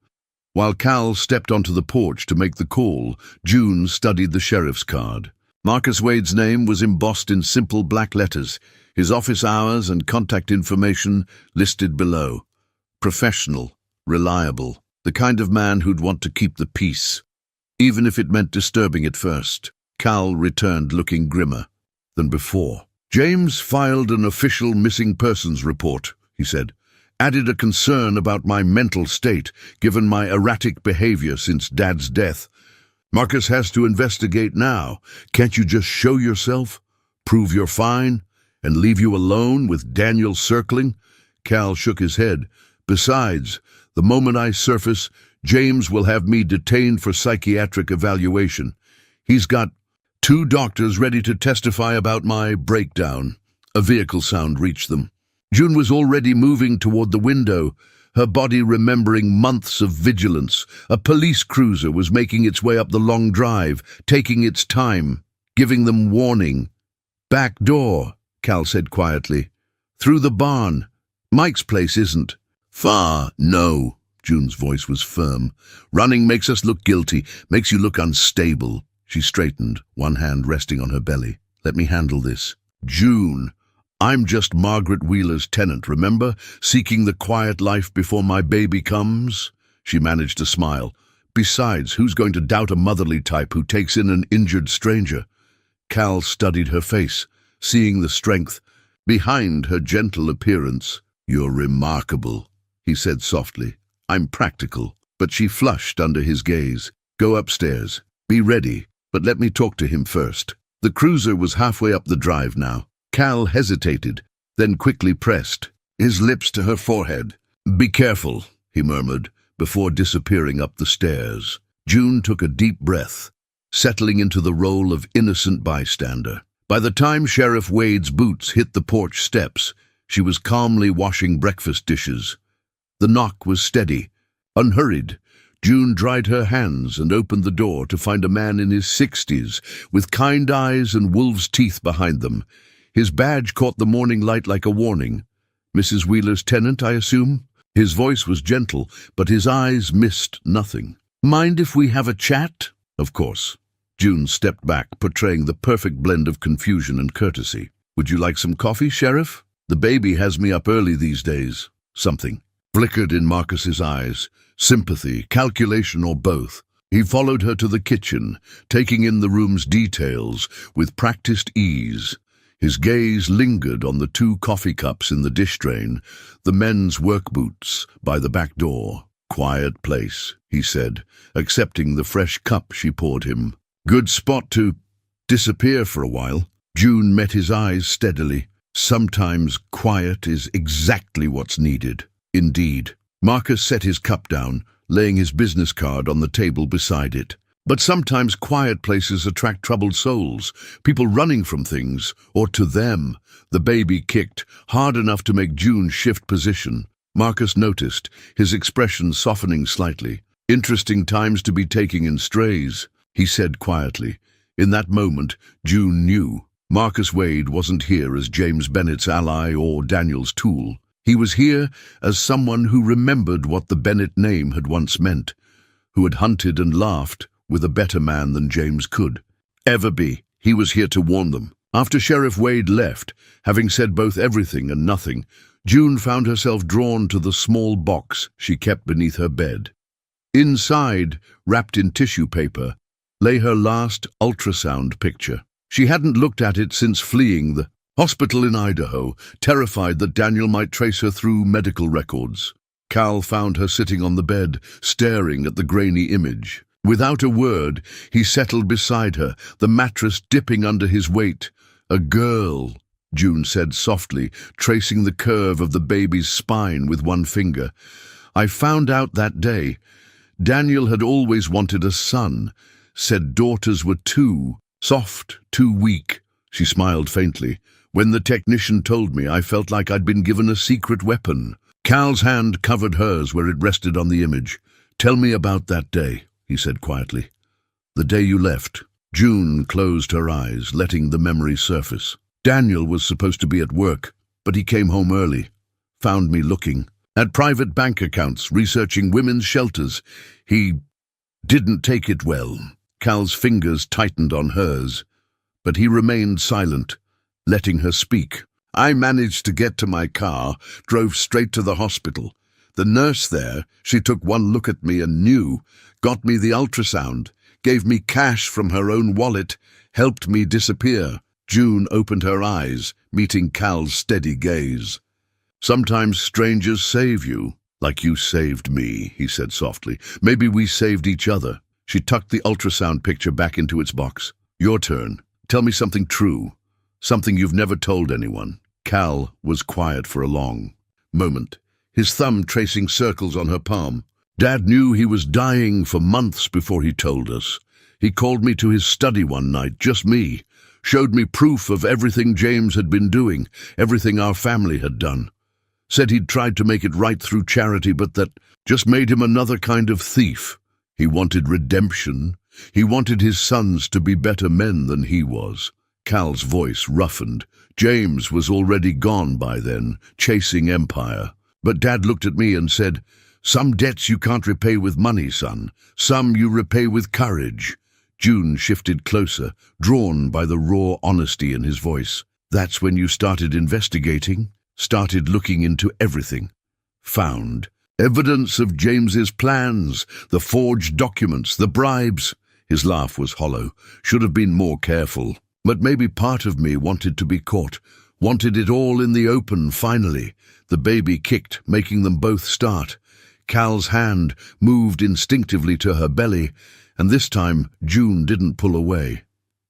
Speaker 1: While Cal stepped onto the porch to make the call, June studied the sheriff's card. Marcus Wade's name was embossed in simple black letters, his office hours and contact information listed below. Professional, reliable, the kind of man who'd want to keep the peace, even if it meant disturbing it first. Cal returned looking grimmer than before. "James filed an official missing persons report," he said. "Added a concern about my mental state, given my erratic behavior since Dad's death. Marcus has to investigate now. Can't you just show yourself, prove you're fine, and leave you alone with Daniel circling?" Cal shook his head. "Besides, the moment I surface, James will have me detained for psychiatric evaluation. He's got 2 doctors ready to testify about my breakdown." A vehicle sound reached them. June was already moving toward the window, her body remembering months of vigilance. A police cruiser was making its way up the long drive, taking its time, giving them warning. "Back door," Cal said quietly. "Through the barn. Mike's place isn't." "Far, no." June's voice was firm. "Running makes us look guilty, makes you look unstable." She straightened, one hand resting on her belly. "Let me handle this." "June, I'm just Margaret Wheeler's tenant, remember? Seeking the quiet life before my baby comes? She managed to smile. Besides, who's going to doubt a motherly type who takes in an injured stranger? Cal studied her face, seeing the strength behind her gentle appearance. You're remarkable, he said softly. I'm practical. But she flushed under his gaze. Go upstairs. Be ready, but let me talk to him first. The cruiser was halfway up the drive now. Cal hesitated, then quickly pressed his lips to her forehead. Be careful, he murmured, before disappearing up the stairs. June took a deep breath, settling into the role of innocent bystander. By the time Sheriff Wade's boots hit the porch steps, she was calmly washing breakfast dishes. The knock was steady, unhurried. June dried her hands and opened the door to find a man in his 60s, with kind eyes and wolves' teeth behind them. His badge caught the morning light like a warning. Mrs. Wheeler's tenant, I assume? His voice was gentle, but his eyes missed nothing. Mind if we have a chat? Of course. June stepped back, portraying the perfect blend of confusion and courtesy. Would you like some coffee, Sheriff? The baby has me up early these days. Something flickered in Marcus's eyes. Sympathy, calculation, or both. He followed her to the kitchen, taking in the room's details with practiced ease. His gaze lingered on the 2 coffee cups in the dish drain, the men's work boots by the back door. Quiet place, he said, accepting the fresh cup she poured him. Good spot to disappear for a while. June met his eyes steadily. Sometimes quiet is exactly what's needed. Indeed. Marcus set his cup down, laying his business card on the table beside it. But sometimes quiet places attract troubled souls, people running from things, or to them. The baby kicked, hard enough to make June shift position. Marcus noticed, his expression softening slightly. Interesting times to be taking in strays, he said quietly. In that moment, June knew. Marcus Wade wasn't here as James Bennett's ally or Daniel's tool. He was here as someone who remembered what the Bennett name had once meant, who had hunted and laughed with a better man than James could ever be. He was here to warn them. After Sheriff Wade left, having said both everything and nothing, June found herself drawn to the small box she kept beneath her bed. Inside, wrapped in tissue paper, lay her last ultrasound picture. She hadn't looked at it since fleeing the hospital in Idaho, terrified that Daniel might trace her through medical records. Cal found her sitting on the bed, staring at the grainy image. Without a word, he settled beside her, the mattress dipping under his weight. A girl, June said softly, tracing the curve of the baby's spine with one finger. I found out that day. Daniel had always wanted a son, said daughters were too soft, too weak. She smiled faintly. When the technician told me, I felt like I'd been given a secret weapon. Cal's hand covered hers where it rested on the image. Tell me about that day, he said quietly. The day you left. June closed her eyes, letting the memory surface. Daniel was supposed to be at work, but he came home early. Found me looking at private bank accounts, researching women's shelters. He didn't take it well. Cal's fingers tightened on hers, but he remained silent, letting her speak. I managed to get to my car, drove straight to the hospital. The nurse there, she took one look at me and knew, got me the ultrasound, gave me cash from her own wallet, helped me disappear. June opened her eyes, meeting Cal's steady gaze. Sometimes strangers save you, like you saved me, he said softly. Maybe we saved each other. She tucked the ultrasound picture back into its box. Your turn. Tell me something true. Something you've never told anyone. Cal was quiet for a long moment, his thumb tracing circles on her palm. Dad knew he was dying for months before he told us. He called me to his study one night, just me, showed me proof of everything James had been doing, everything our family had done. Said he'd tried to make it right through charity, but that just made him another kind of thief. He wanted redemption. He wanted his sons to be better men than he was. Cal's voice roughened. James was already gone by then, chasing empire. But Dad looked at me and said, some debts you can't repay with money, son. Some you repay with courage. June shifted closer, drawn by the raw honesty in his voice. That's when you started investigating, started looking into everything. Found evidence of James's plans, the forged documents, the bribes. His laugh was hollow. Should have been more careful. But maybe part of me wanted to be caught, wanted it all in the open finally. The baby kicked, making them both start. Cal's hand moved instinctively to her belly, and this time June didn't pull away.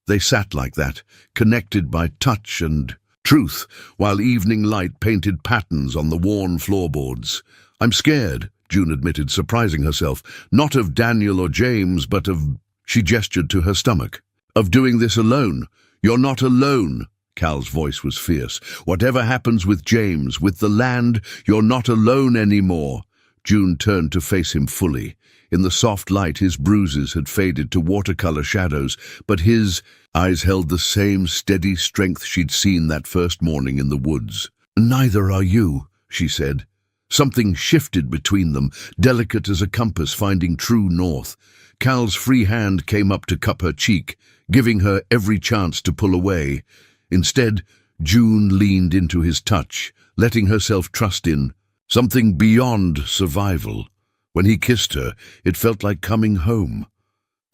Speaker 1: They sat like that, connected by touch and truth, while evening light painted patterns on the worn floorboards. "I'm scared," June admitted, surprising herself. "Not of Daniel or James, but of—" She gestured to her stomach. "Of doing this alone. You're not alone." Cal's voice was fierce. "Whatever happens with James, with the land, you're not alone anymore." June turned to face him fully. In the soft light, his bruises had faded to watercolor shadows, but his eyes held the same steady strength she'd seen that first morning in the woods. "Neither are you," she said. Something shifted between them, delicate as a compass finding true north. Cal's free hand came up to cup her cheek, giving her every chance to pull away. Instead, June leaned into his touch, letting herself trust in something beyond survival. When he kissed her, it felt like coming home.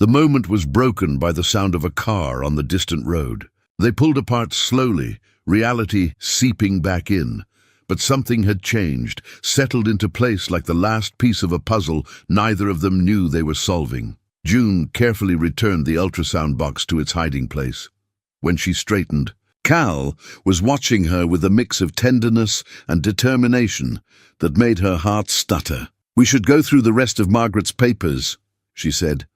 Speaker 1: The moment was broken by the sound of a car on the distant road. They pulled apart slowly, reality seeping back in. But something had changed, settled into place like the last piece of a puzzle neither of them knew they were solving. June carefully returned the ultrasound box to its hiding place. When she straightened, Cal was watching her with a mix of tenderness and determination that made her heart stutter. "We should go through the rest of Margaret's papers," she said,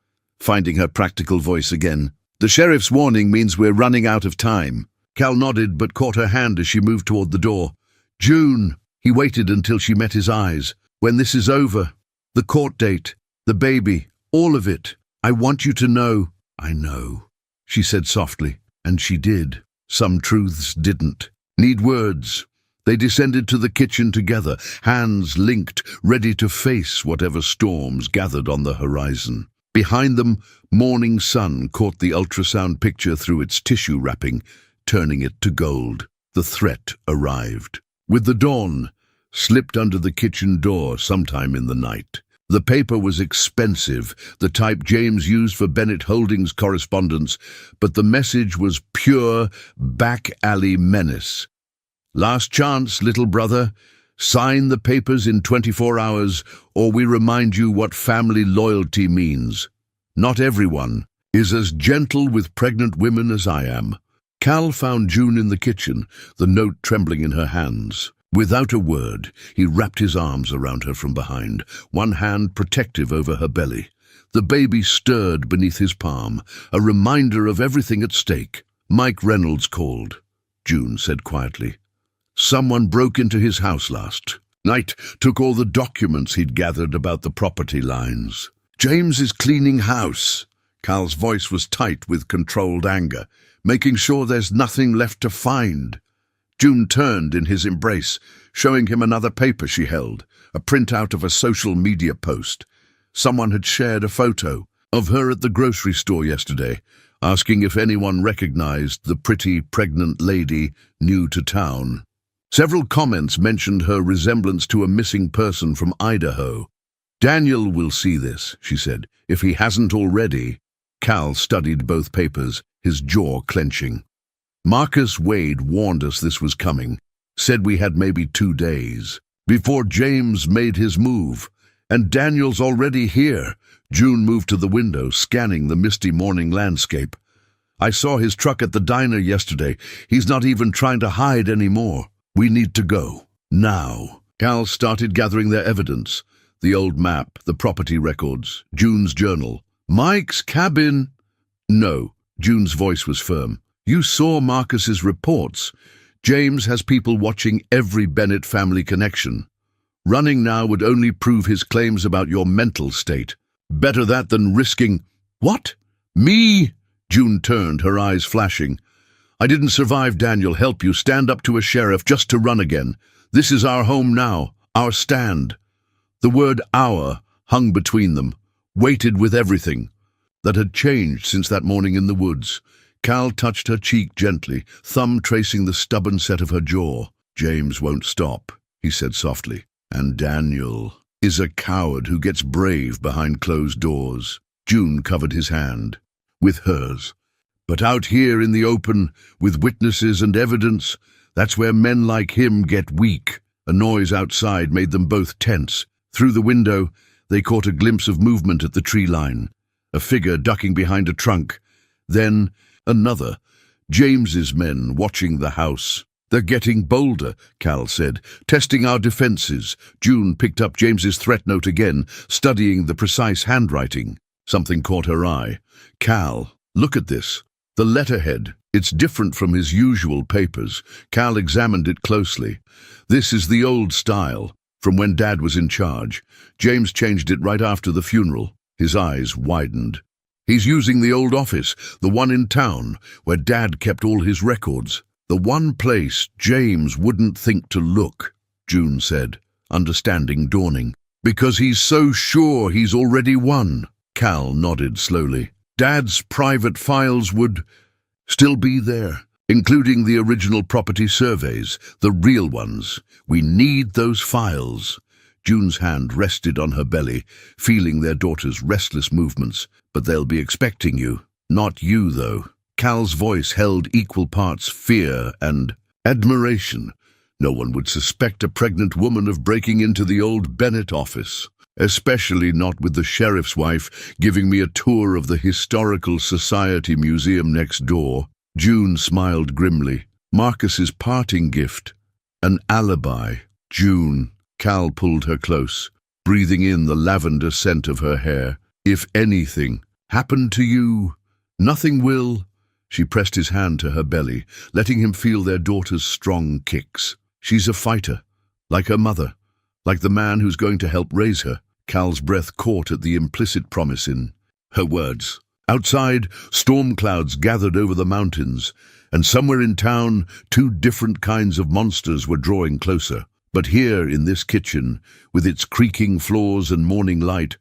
Speaker 1: finding her practical voice again. "The sheriff's warning means we're running out of time." Cal nodded but caught her hand as she moved toward the door. "June," he waited until she met his eyes. "When this is over, the court date, the baby, all of it, I want you to know." "I know," she said softly, and she did. Some truths didn't need words. They descended to the kitchen together, hands linked, ready to face whatever storms gathered on the horizon. Behind them, morning sun caught the ultrasound picture through its tissue wrapping, turning it to gold. The threat arrived. With the dawn, slipped under the kitchen door sometime in the night. The paper was expensive, the type James used for Bennett Holdings correspondence, but the message was pure back-alley menace. "Last chance, little brother. Sign the papers in 24 hours, or we remind you what family loyalty means. Not everyone is as gentle with pregnant women as I am." Cal found June in the kitchen, the note trembling in her hands. Without a word, he wrapped his arms around her from behind, one hand protective over her belly. The baby stirred beneath his palm, a reminder of everything at stake. "Mike Reynolds called," June said quietly. "Someone broke into his house last night, took all the documents he'd gathered about the property lines. James is cleaning house." Cal's voice was tight with controlled anger, "making sure there's nothing left to find." June turned in his embrace, showing him another paper she held, a printout of a social media post. Someone had shared a photo of her at the grocery store yesterday, asking if anyone recognized the pretty, pregnant lady new to town. Several comments mentioned her resemblance to a missing person from Idaho. "Daniel will see this," she said, "if he hasn't already." Cal studied both papers, his jaw clenching. "Marcus Wade warned us this was coming, said we had maybe 2 days before James made his move. And Daniel's already here." June moved to the window, scanning the misty morning landscape. "I saw his truck at the diner yesterday. He's not even trying to hide anymore. We need to go. Now." Cal started gathering their evidence. The old map, the property records, June's journal. "Mike's cabin." "No," June's voice was firm. "You saw Marcus's reports. James has people watching every Bennett family connection. Running now would only prove his claims about your mental state. Better that than risking—" "What? Me?" June turned, her eyes flashing. "I didn't survive Daniel help you stand up to a sheriff just to run again. This is our home now, our stand." The word "our" hung between them, weighted with everything that had changed since that morning in the woods. Cal touched her cheek gently, thumb tracing the stubborn set of her jaw. "James won't stop," he said softly. "And Daniel is a coward who gets brave behind closed doors." June covered his hand with hers. "But out here in the open, with witnesses and evidence, that's where men like him get weak." A noise outside made them both tense. Through the window, they caught a glimpse of movement at the tree line. A figure ducking behind a trunk. Then another. James's men watching the house. "They're getting bolder," Cal said, "testing our defenses." June picked up James's threat note again, studying the precise handwriting. Something caught her eye. "Cal, look at this. The letterhead. It's different from his usual papers." Cal examined it closely. "This is the old style, from when Dad was in charge. James changed it right after the funeral." His eyes widened. "He's using the old office, the one in town, where Dad kept all his records. The one place James wouldn't think to look," June said, understanding dawning. "Because he's so sure he's already won." Cal nodded slowly. "Dad's private files would still be there, including the original property surveys, the real ones. We need those files." June's hand rested on her belly, feeling their daughter's restless movements. "But they'll be expecting you." "Not you, though." Cal's voice held equal parts fear and admiration. "No one would suspect a pregnant woman of breaking into the old Bennett office. Especially not with the sheriff's wife giving me a tour of the Historical Society Museum next door." June smiled grimly. Marcus's parting gift. An alibi. "June." Cal pulled her close, breathing in the lavender scent of her hair. "If anything happened to you, nothing will." She pressed his hand to her belly, letting him feel their daughter's strong kicks. "She's a fighter, like her mother, like the man who's going to help raise her." Cal's breath caught at the implicit promise in her words. Outside, storm clouds gathered over the mountains, and somewhere in town, two different kinds of monsters were drawing closer. But here, in this kitchen, with its creaking floors and morning light,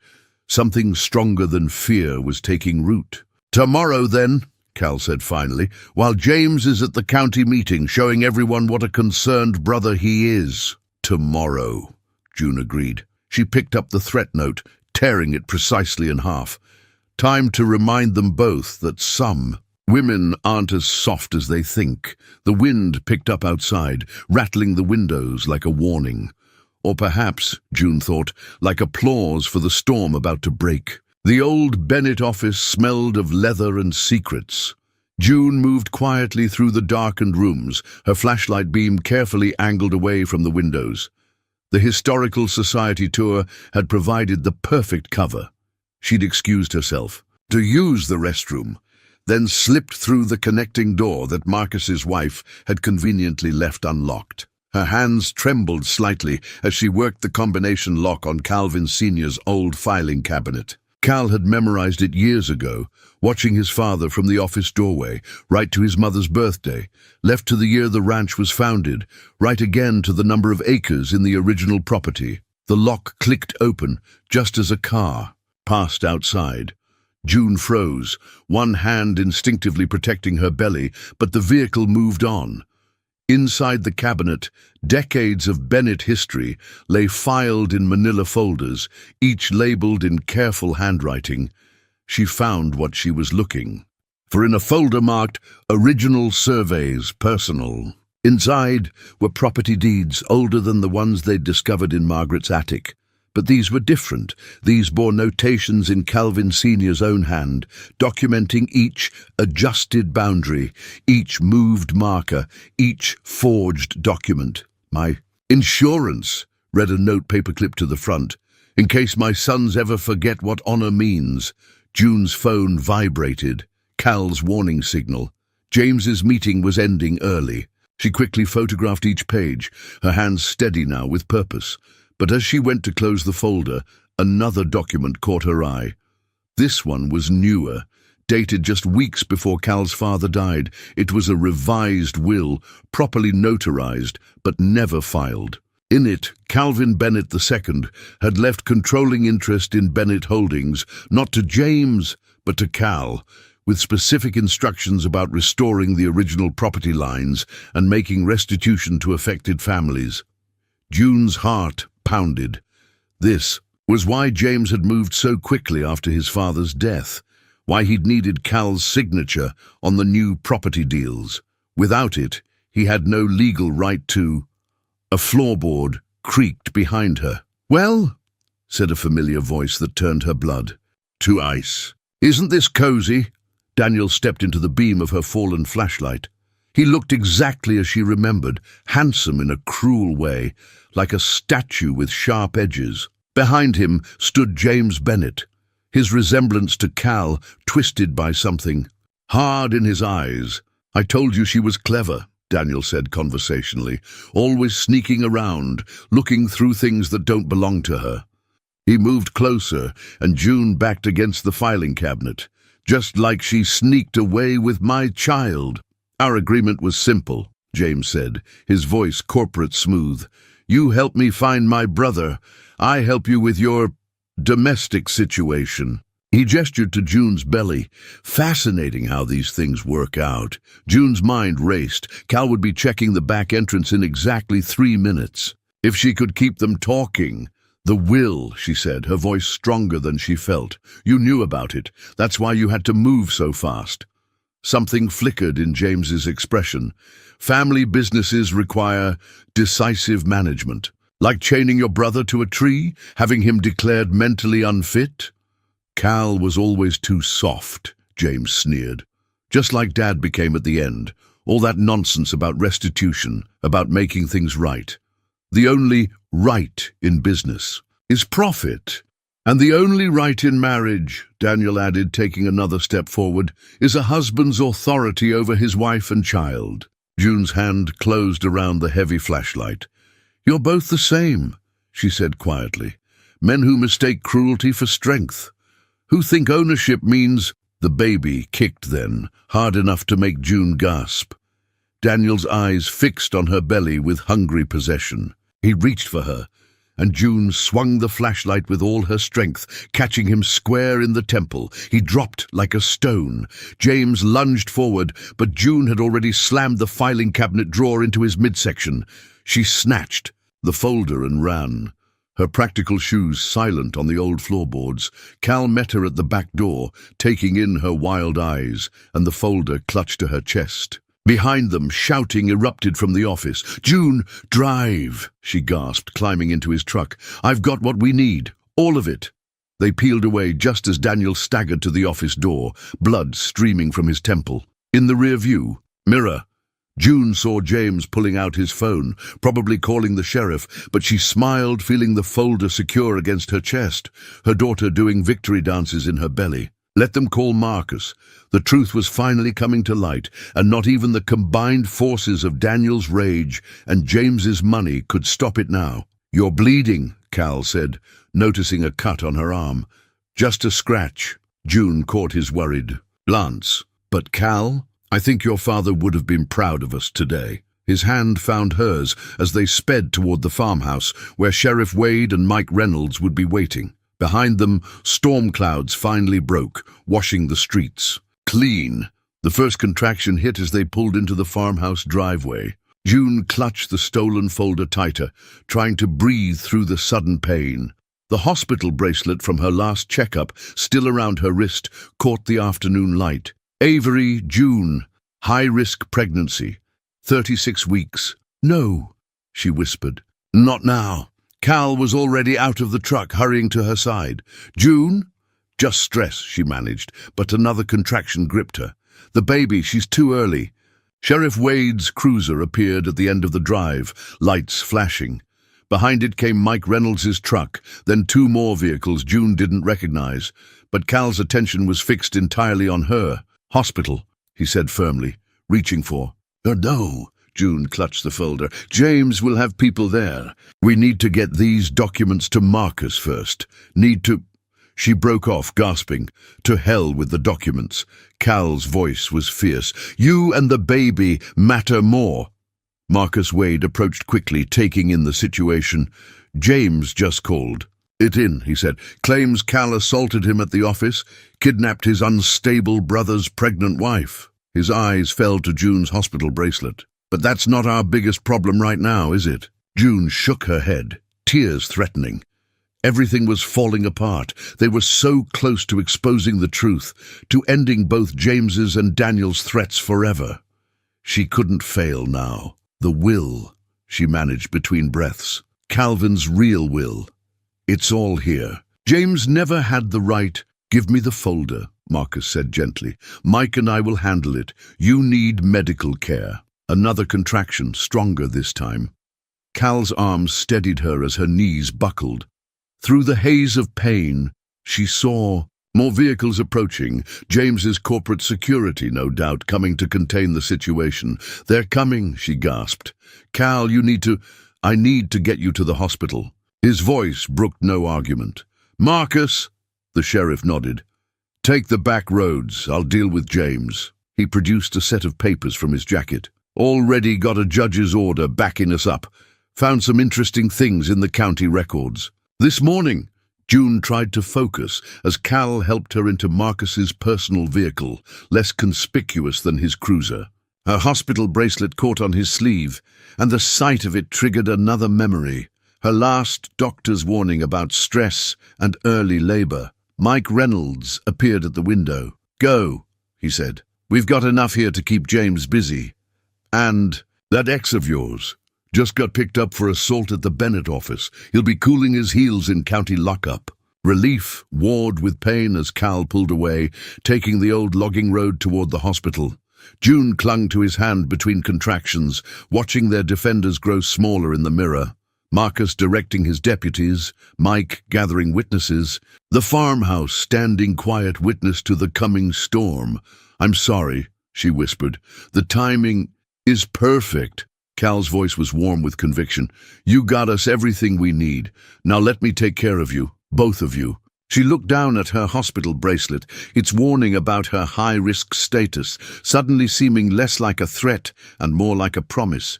Speaker 1: something stronger than fear was taking root. "Tomorrow, then," Cal said finally, "while James is at the county meeting showing everyone what a concerned brother he is." "Tomorrow," June agreed. She picked up the threat note, tearing it precisely in half. Time to remind them both that some women aren't as soft as they think. The wind picked up outside, rattling the windows like a warning. Or perhaps, June thought, like applause for the storm about to break. The old Bennett office smelled of leather and secrets. June moved quietly through the darkened rooms, her flashlight beam carefully angled away from the windows. The Historical Society tour had provided the perfect cover. She'd excused herself to use the restroom, then slipped through the connecting door that Marcus's wife had conveniently left unlocked. Her hands trembled slightly as she worked the combination lock on Calvin Sr.'s old filing cabinet. Cal had memorized it years ago, watching his father from the office doorway, right to his mother's birthday, left to the year the ranch was founded, right again to the number of acres in the original property. The lock clicked open, just as a car passed outside. June froze, one hand instinctively protecting her belly, but the vehicle moved on. Inside the cabinet, decades of Bennett history lay filed in manila folders, each labeled in careful handwriting. She found what she was looking for in a folder marked "Original Surveys, Personal." Inside were property deeds older than the ones they'd discovered in Margaret's attic. But these were different. These bore notations in Calvin Sr.'s own hand, documenting each adjusted boundary, each moved marker, each forged document. "My insurance," read a note paperclip to the front, "in case my sons ever forget what honor means." June's phone vibrated, Cal's warning signal. James's meeting was ending early. She quickly photographed each page, her hands steady now with purpose. But as she went to close the folder, another document caught her eye. This one was newer, dated just weeks before Cal's father died. It was a revised will, properly notarized, but never filed. In it, Calvin Bennett II had left controlling interest in Bennett Holdings, not to James, but to Cal, with specific instructions about restoring the original property lines and making restitution to affected families. June's heart pounded. This was why James had moved so quickly after his father's death, why he'd needed Cal's signature on the new property deals. Without it, he had no legal right to... A floorboard creaked behind her. "Well," said a familiar voice that turned her blood. "To ice. Isn't this cozy?" Daniel stepped into the beam of her fallen flashlight. He looked exactly as she remembered, handsome in a cruel way, like a statue with sharp edges. Behind him stood James Bennett, his resemblance to Cal twisted by something. Hard in his eyes. "I told you she was clever," Daniel said conversationally, "always sneaking around, looking through things that don't belong to her." He moved closer, and June backed against the filing cabinet. "Just like she sneaked away with my child." "Our agreement was simple," James said, his voice corporate smooth. "You help me find my brother. I help you with your domestic situation." He gestured to June's belly. Fascinating how these things work out. June's mind raced. Cal would be checking the back entrance in exactly 3 minutes. If she could keep them talking. "The will," she said, her voice stronger than she felt. "You knew about it. That's why you had to move so fast." Something flickered in James's expression. "Family businesses require decisive management. Like chaining your brother to a tree, having him declared mentally unfit?" "Cal was always too soft," James sneered. "Just like Dad became at the end. All that nonsense about restitution, about making things right. The only right in business is profit. And the only right in marriage," Daniel added, taking another step forward, "is a husband's authority over his wife and child." June's hand closed around the heavy flashlight. "You're both the same," she said quietly. "Men who mistake cruelty for strength. Who think ownership means—" The baby kicked then, hard enough to make June gasp. Daniel's eyes fixed on her belly with hungry possession. He reached for her, and June swung the flashlight with all her strength, catching him square in the temple. He dropped like a stone. James lunged forward, but June had already slammed the filing cabinet drawer into his midsection. She snatched the folder and ran, her practical shoes silent on the old floorboards. Cal met her at the back door, taking in her wild eyes, and the folder clutched to her chest. Behind them, shouting erupted from the office. "June, drive!" she gasped, climbing into his truck. "I've got what we need, all of it." They peeled away just as Daniel staggered to the office door, blood streaming from his temple. In the rear view mirror, June saw James pulling out his phone, probably calling the sheriff, but she smiled, feeling the folder secure against her chest, her daughter doing victory dances in her belly. Let them call Marcus. The truth was finally coming to light, and not even the combined forces of Daniel's rage and James's money could stop it now. "You're bleeding," Cal said, noticing a cut on her arm. "Just a scratch." June caught his worried glance. "But Cal, I think your father would have been proud of us today." His hand found hers as they sped toward the farmhouse, where Sheriff Wade and Mike Reynolds would be waiting. Behind them, storm clouds finally broke, washing the streets. Clean. The first contraction hit as they pulled into the farmhouse driveway. June clutched the stolen folder tighter, trying to breathe through the sudden pain. The hospital bracelet from her last checkup, still around her wrist, caught the afternoon light. Avery, June. High-risk pregnancy. 36 weeks. "No," she whispered. "Not now." Cal was already out of the truck, hurrying to her side. "June?" "Just stress," she managed, but another contraction gripped her. "The baby, she's too early." Sheriff Wade's cruiser appeared at the end of the drive, lights flashing. Behind it came Mike Reynolds' truck, then 2 more vehicles June didn't recognize. But Cal's attention was fixed entirely on her. "Hospital," he said firmly, reaching for... "No." June clutched the folder. "James will have people there. We need to get these documents to Marcus first. Need to..." She broke off, gasping. "To hell with the documents." Cal's voice was fierce. "You and the baby matter more." Marcus Wade approached quickly, taking in the situation. "James just called." "It in," he said. "Claims Cal assaulted him at the office, kidnapped his unstable brother's pregnant wife." His eyes fell to June's hospital bracelet. "But that's not our biggest problem right now, is it?" June shook her head, tears threatening. Everything was falling apart. They were so close to exposing the truth, to ending both James's and Daniel's threats forever. She couldn't fail now. The will, she managed between breaths. Calvin's real will. "It's all here. James never had the right." "Give me the folder," Marcus said gently. "Mike and I will handle it. You need medical care." Another contraction, stronger this time. Cal's arms steadied her as her knees buckled. Through the haze of pain, she saw more vehicles approaching, James's corporate security, no doubt, coming to contain the situation. "They're coming," she gasped. "Cal, I need to get you to the hospital." His voice brooked no argument. "Marcus," the sheriff nodded. "Take the back roads. I'll deal with James." He produced a set of papers from his jacket. "Already got a judge's order backing us up. Found some interesting things in the county records." This morning, June tried to focus as Cal helped her into Marcus's personal vehicle, less conspicuous than his cruiser. Her hospital bracelet caught on his sleeve, and the sight of it triggered another memory. Her last doctor's warning about stress and early labor. Mike Reynolds appeared at the window. "Go," he said. "We've got enough here to keep James busy. And that ex of yours just got picked up for assault at the Bennett office. He'll be cooling his heels in county lockup." Relief warred with pain as Cal pulled away, taking the old logging road toward the hospital. June clung to his hand between contractions, watching their defenders grow smaller in the mirror. Marcus directing his deputies, Mike gathering witnesses, the farmhouse standing quiet witness to the coming storm. "I'm sorry," she whispered. "The timing is perfect." Cal's voice was warm with conviction. "You got us everything we need. Now let me take care of you, both of you." She looked down at her hospital bracelet, its warning about her high-risk status, suddenly seeming less like a threat and more like a promise.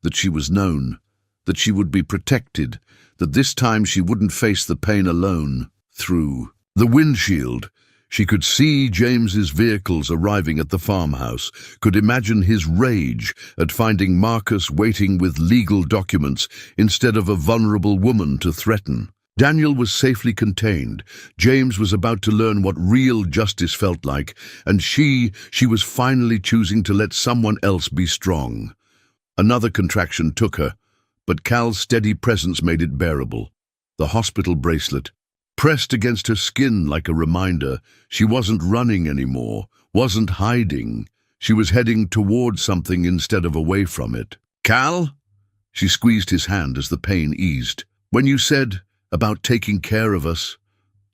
Speaker 1: That she was known, that she would be protected, that this time she wouldn't face the pain alone. Through the windshield, she could see James's vehicles arriving at the farmhouse, could imagine his rage at finding Marcus waiting with legal documents instead of a vulnerable woman to threaten. Daniel was safely contained. James was about to learn what real justice felt like, and she was finally choosing to let someone else be strong. Another contraction took her, but Cal's steady presence made it bearable. The hospital bracelet, pressed against her skin like a reminder, she wasn't running anymore, wasn't hiding. She was heading toward something instead of away from it. "Cal?" She squeezed his hand as the pain eased. "When you said about taking care of us,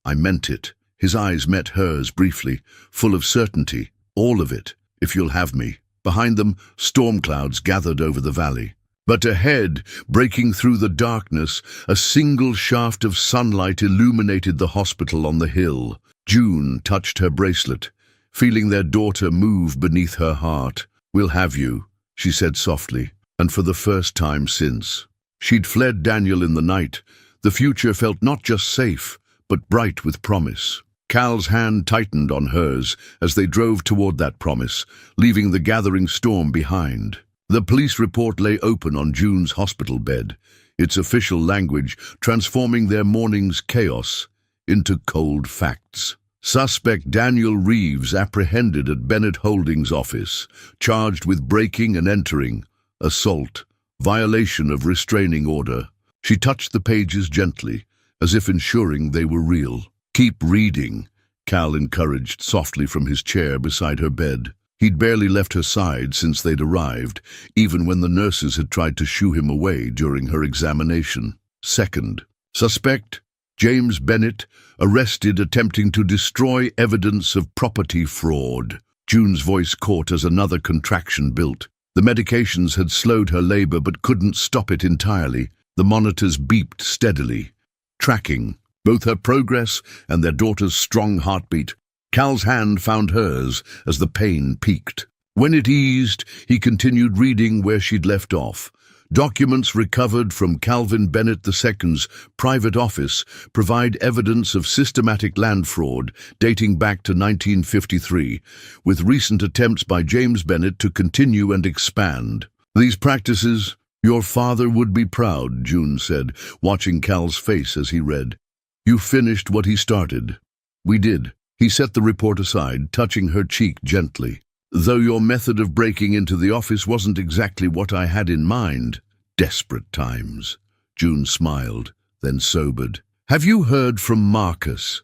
Speaker 1: I meant it." His eyes met hers briefly, full of certainty. "All of it, if you'll have me." Behind them, storm clouds gathered over the valley. But ahead, breaking through the darkness, a single shaft of sunlight illuminated the hospital on the hill. June touched her bracelet, feeling their daughter move beneath her heart. "We'll have you," she said softly, and for the first time since. She'd fled Daniel in the night. The future felt not just safe, but bright with promise. Cal's hand tightened on hers as they drove toward that promise, leaving the gathering storm behind. The police report lay open on June's hospital bed, its official language transforming their morning's chaos into cold facts. Suspect Daniel Reeves apprehended at Bennett Holdings' office, charged with breaking and entering, assault, violation of restraining order. She touched the pages gently, as if ensuring they were real. "Keep reading," Cal encouraged softly from his chair beside her bed. He'd barely left her side since they'd arrived, even when the nurses had tried to shoo him away during her examination. Second, suspect James Bennett, arrested attempting to destroy evidence of property fraud. June's voice caught as another contraction built. The medications had slowed her labor but couldn't stop it entirely. The monitors beeped steadily, tracking both her progress and their daughter's strong heartbeat. Cal's hand found hers as the pain peaked. When it eased, he continued reading where she'd left off. Documents recovered from Calvin Bennett II's private office provide evidence of systematic land fraud dating back to 1953, with recent attempts by James Bennett to continue and expand. These practices, your father would be proud, June said, watching Cal's face as he read. You finished what he started. We did. He set the report aside, touching her cheek gently. Though your method of breaking into the office wasn't exactly what I had in mind. Desperate times. June smiled, then sobered. Have you heard from Marcus?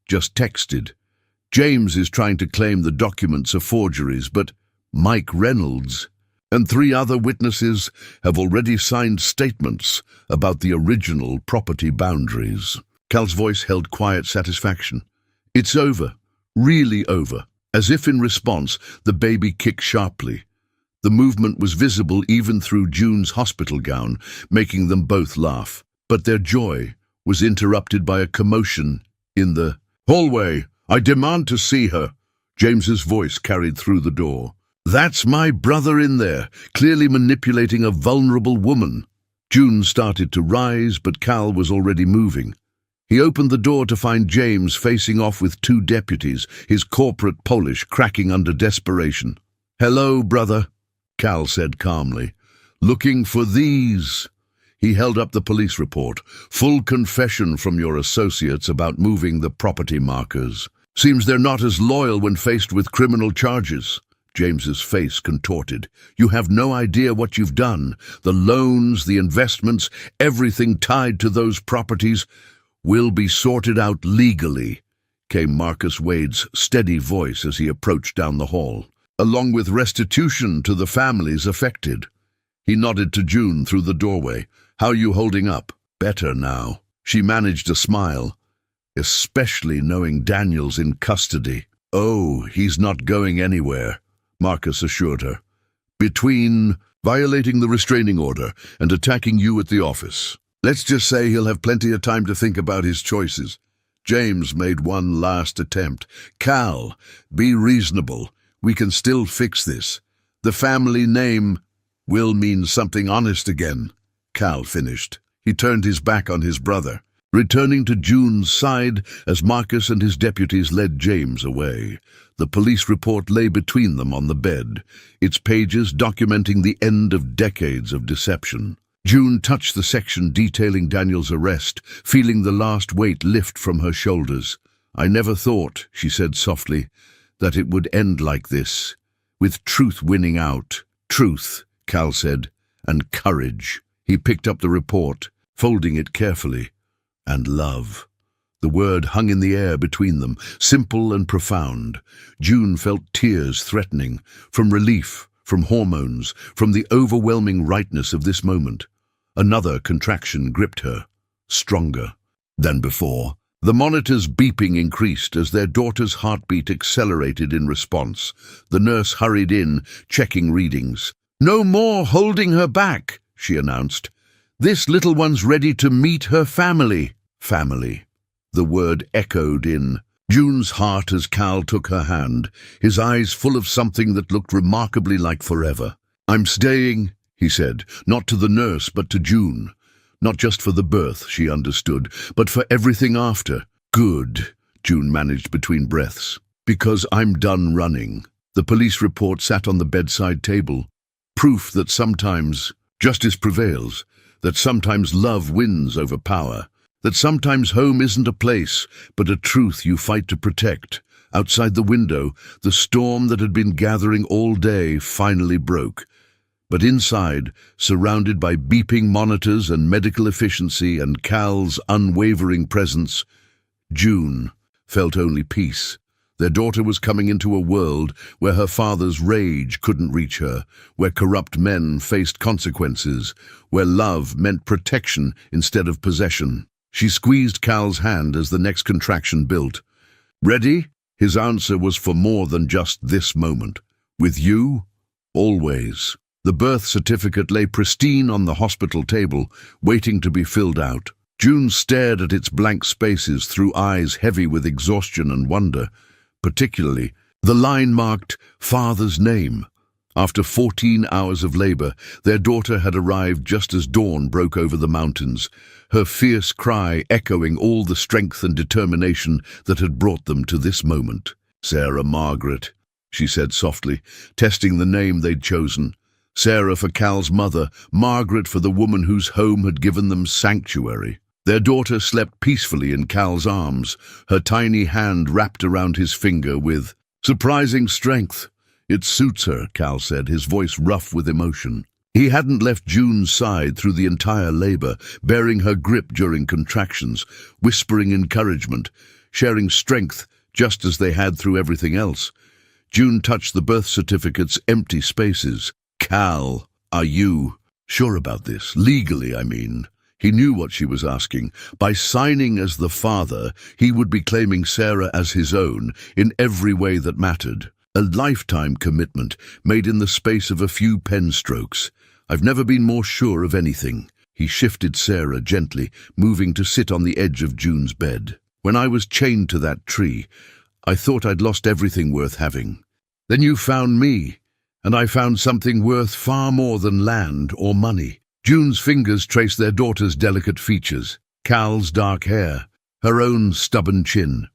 Speaker 1: Just texted. James is trying to claim the documents are forgeries, but Mike Reynolds and 3 other witnesses have already signed statements about the original property boundaries. Cal's voice held quiet satisfaction. It's over. Really over. As if in response, the baby kicked sharply. The movement was visible even through June's hospital gown, making them both laugh. But their joy was interrupted by a commotion in the hallway. I demand to see her. James's voice carried through the door. That's my brother in there, clearly manipulating a vulnerable woman. June started to rise, but Cal was already moving. He opened the door to find James facing off with 2 deputies, his corporate polish cracking under desperation. Hello, brother, Cal said calmly. Looking for these. He held up the police report. Full confession from your associates about moving the property markers. Seems they're not as loyal when faced with criminal charges. James's face contorted. You have no idea what you've done. The loans, the investments, everything tied to those properties will be sorted out legally, came Marcus Wade's steady voice as he approached down the hall, along with restitution to the families affected. He nodded to June through the doorway. How you holding up? Better now. She managed a smile, especially knowing Daniel's in custody. Oh, he's not going anywhere, Marcus assured her. Between violating the restraining order and attacking you at the office. Let's just say he'll have plenty of time to think about his choices. James made one last attempt. Cal, be reasonable. We can still fix this. The family name will mean something honest again. Cal finished. He turned his back on his brother, returning to June's side as Marcus and his deputies led James away. The police report lay between them on the bed, its pages documenting the end of decades of deception. June touched the section detailing Daniel's arrest, feeling the last weight lift from her shoulders. I never thought, she said softly, that it would end like this, with truth winning out. Truth, Cal said, and courage. He picked up the report, folding it carefully. And love. The word hung in the air between them, simple and profound. June felt tears threatening, from relief, from hormones, from the overwhelming rightness of this moment. Another contraction gripped her, stronger than before. The monitor's beeping increased as their daughter's heartbeat accelerated in response. The nurse hurried in, checking readings. No more holding her back, she announced. This little one's ready to meet her family. Family. The word echoed in June's heart as Cal took her hand, his eyes full of something that looked remarkably like forever. I'm staying, he said, not to the nurse but to June. Not just for the birth, she understood, but for everything after. Good, June managed between breaths. Because I'm done running. The police report sat on the bedside table. Proof that sometimes justice prevails, that sometimes love wins over power, that sometimes home isn't a place, but a truth you fight to protect. Outside the window, the storm that had been gathering all day finally broke. But inside, surrounded by beeping monitors and medical efficiency and Cal's unwavering presence, June felt only peace. Their daughter was coming into a world where her father's rage couldn't reach her, where corrupt men faced consequences, where love meant protection instead of possession. She squeezed Cal's hand as the next contraction built. Ready? His answer was for more than just this moment. With you? Always. The birth certificate lay pristine on the hospital table, waiting to be filled out. June stared at its blank spaces through eyes heavy with exhaustion and wonder, particularly the line marked father's name. After 14 hours of labor, their daughter had arrived just as dawn broke over the mountains, her fierce cry echoing all the strength and determination that had brought them to this moment. "Sarah Margaret," she said softly, testing the name they'd chosen. Sarah for Cal's mother, Margaret for the woman whose home had given them sanctuary. Their daughter slept peacefully in Cal's arms, her tiny hand wrapped around his finger with surprising strength. "It suits her," Cal said, his voice rough with emotion. He hadn't left June's side through the entire labor, bearing her grip during contractions, whispering encouragement, sharing strength just as they had through everything else. June touched the birth certificate's empty spaces. "Cal, are you sure about this? Legally, I mean." He knew what she was asking. By signing as the father, he would be claiming Sarah as his own in every way that mattered. A lifetime commitment made in the space of a few pen strokes. "I've never been more sure of anything." He shifted Sarah gently, moving to sit on the edge of June's bed. "When I was chained to that tree, I thought I'd lost everything worth having. Then you found me, and I found something worth far more than land or money." June's fingers traced their daughter's delicate features, Cal's dark hair, her own stubborn chin.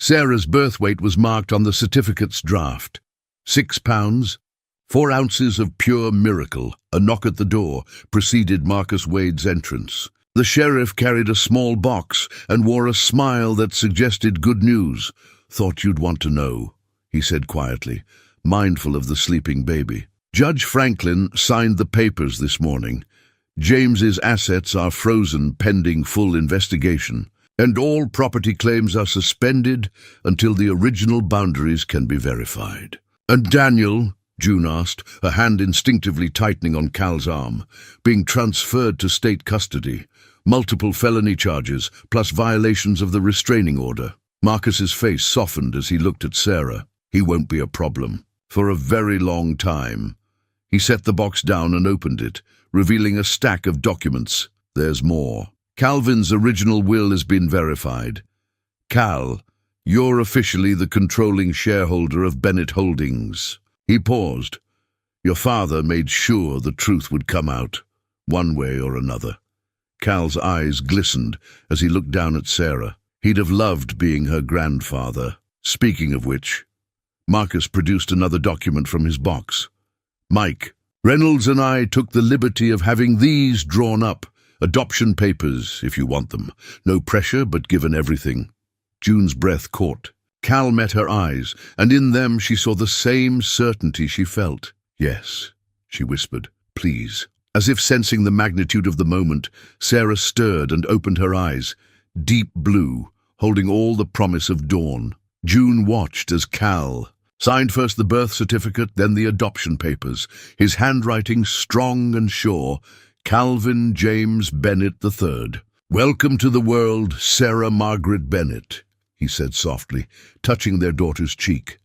Speaker 1: Sarah's birth weight was marked on the certificate's draft. 6 pounds, 4 ounces of pure miracle. A knock at the door preceded Marcus Wade's entrance. The sheriff carried a small box and wore a smile that suggested good news. "Thought you'd want to know," he said quietly, mindful of the sleeping baby. "Judge Franklin signed the papers this morning. James's assets are frozen pending full investigation, and all property claims are suspended until the original boundaries can be verified." "And Daniel?" June asked, her hand instinctively tightening on Cal's arm. "Being transferred to state custody. Multiple felony charges, plus violations of the restraining order." Marcus's face softened as he looked at Sarah. "He won't be a problem. For a very long time." He set the box down and opened it, revealing a stack of documents. "There's more. Calvin's original will has been verified. Cal, you're officially the controlling shareholder of Bennett Holdings." He paused. "Your father made sure the truth would come out, one way or another." Cal's eyes glistened as he looked down at Sarah. He'd have loved being her grandfather. Speaking of which, Marcus produced another document from his box. "Mike, Reynolds and I took the liberty of having these drawn up. Adoption papers, if you want them. No pressure, but given everything." June's breath caught. Cal met her eyes, and in them she saw the same certainty she felt. "Yes," she whispered, "please." As if sensing the magnitude of the moment, Sarah stirred and opened her eyes, deep blue, holding all the promise of dawn. June watched as Cal signed first the birth certificate, then the adoption papers, his handwriting strong and sure, Calvin James Bennett III. "Welcome to the world, Sarah Margaret Bennett," he said softly, touching their daughter's cheek.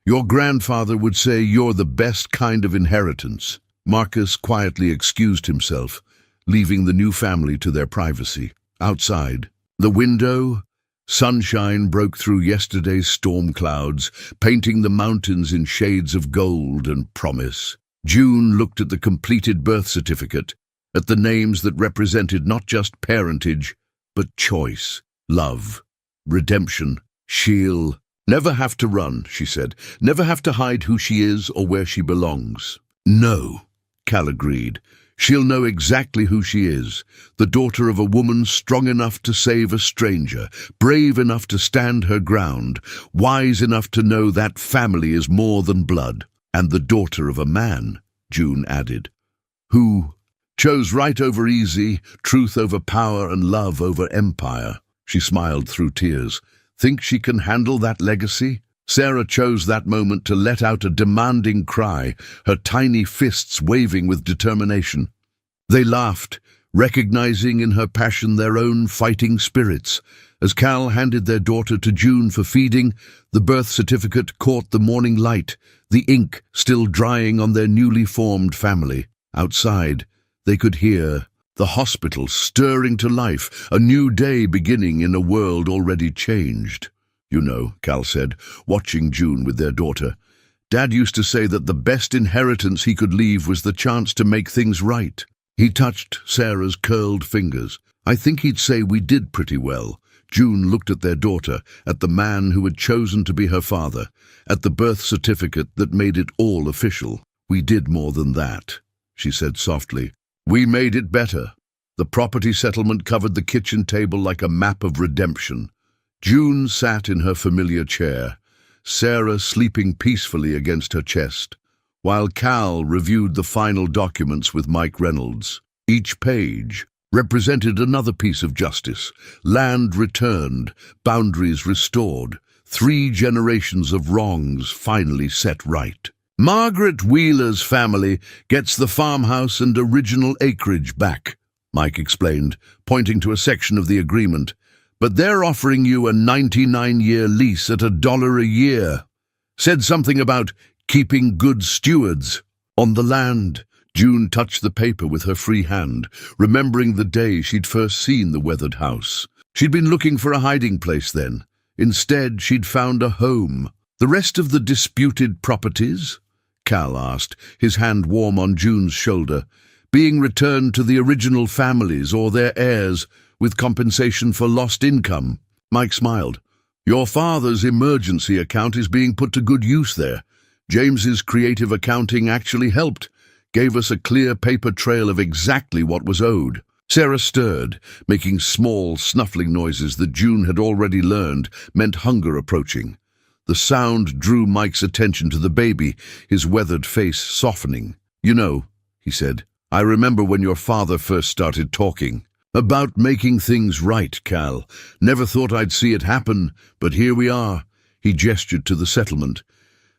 Speaker 1: "Your grandfather would say you're the best kind of inheritance." Marcus quietly excused himself, leaving the new family to their privacy. Outside, the window, sunshine broke through yesterday's storm clouds, painting the mountains in shades of gold and promise. June looked at the completed birth certificate, at the names that represented not just parentage, but choice, love, redemption. "She'll never have to run," she said, "never have to hide who she is or where she belongs." "No," Cal agreed. "She'll know exactly who she is, the daughter of a woman strong enough to save a stranger, brave enough to stand her ground, wise enough to know that family is more than blood, and the daughter of a man," June added, "who chose right over easy, truth over power, and love over empire." She smiled through tears. "Think she can handle that legacy?" Sarah chose that moment to let out a demanding cry, her tiny fists waving with determination. They laughed, recognizing in her passion their own fighting spirits. As Cal handed their daughter to June for feeding, the birth certificate caught the morning light, the ink still drying on their newly formed family. Outside, they could hear the hospital stirring to life, a new day beginning in a world already changed. "You know," Cal said, watching June with their daughter, Dad used to say that the best inheritance he could leave was the chance to make things right. He touched Sarah's curled fingers. I think he'd say we did pretty well. June looked at their daughter, at the man who had chosen to be her father, at the birth certificate that made it all official. We did more than that, she said softly. We made it better. The property settlement covered the kitchen table like a map of redemption. June sat in her familiar chair, Sarah sleeping peacefully against her chest, while Cal reviewed the final documents with Mike Reynolds. Each page represented another piece of justice. Land returned, boundaries restored, 3 generations of wrongs finally set right. Margaret Wheeler's family gets the farmhouse and original acreage back, Mike explained, pointing to a section of the agreement. But they're offering you a 99-year lease at $1 a year. Said something about keeping good stewards on the land. June touched the paper with her free hand, remembering the day she'd first seen the weathered house. She'd been looking for a hiding place then. Instead, she'd found a home. The rest of the disputed properties? Cal asked, his hand warm on June's shoulder. Being returned to the original families or their heirs, with compensation for lost income. Mike smiled. Your father's emergency account is being put to good use there. James's creative accounting actually helped, gave us a clear paper trail of exactly what was owed. Sarah stirred, making small, snuffling noises that June had already learned meant hunger approaching. The sound drew Mike's attention to the baby, his weathered face softening. You know, he said, I remember when your father first started talking. About making things right, Cal. Never thought I'd see it happen, but here we are. He gestured to the settlement.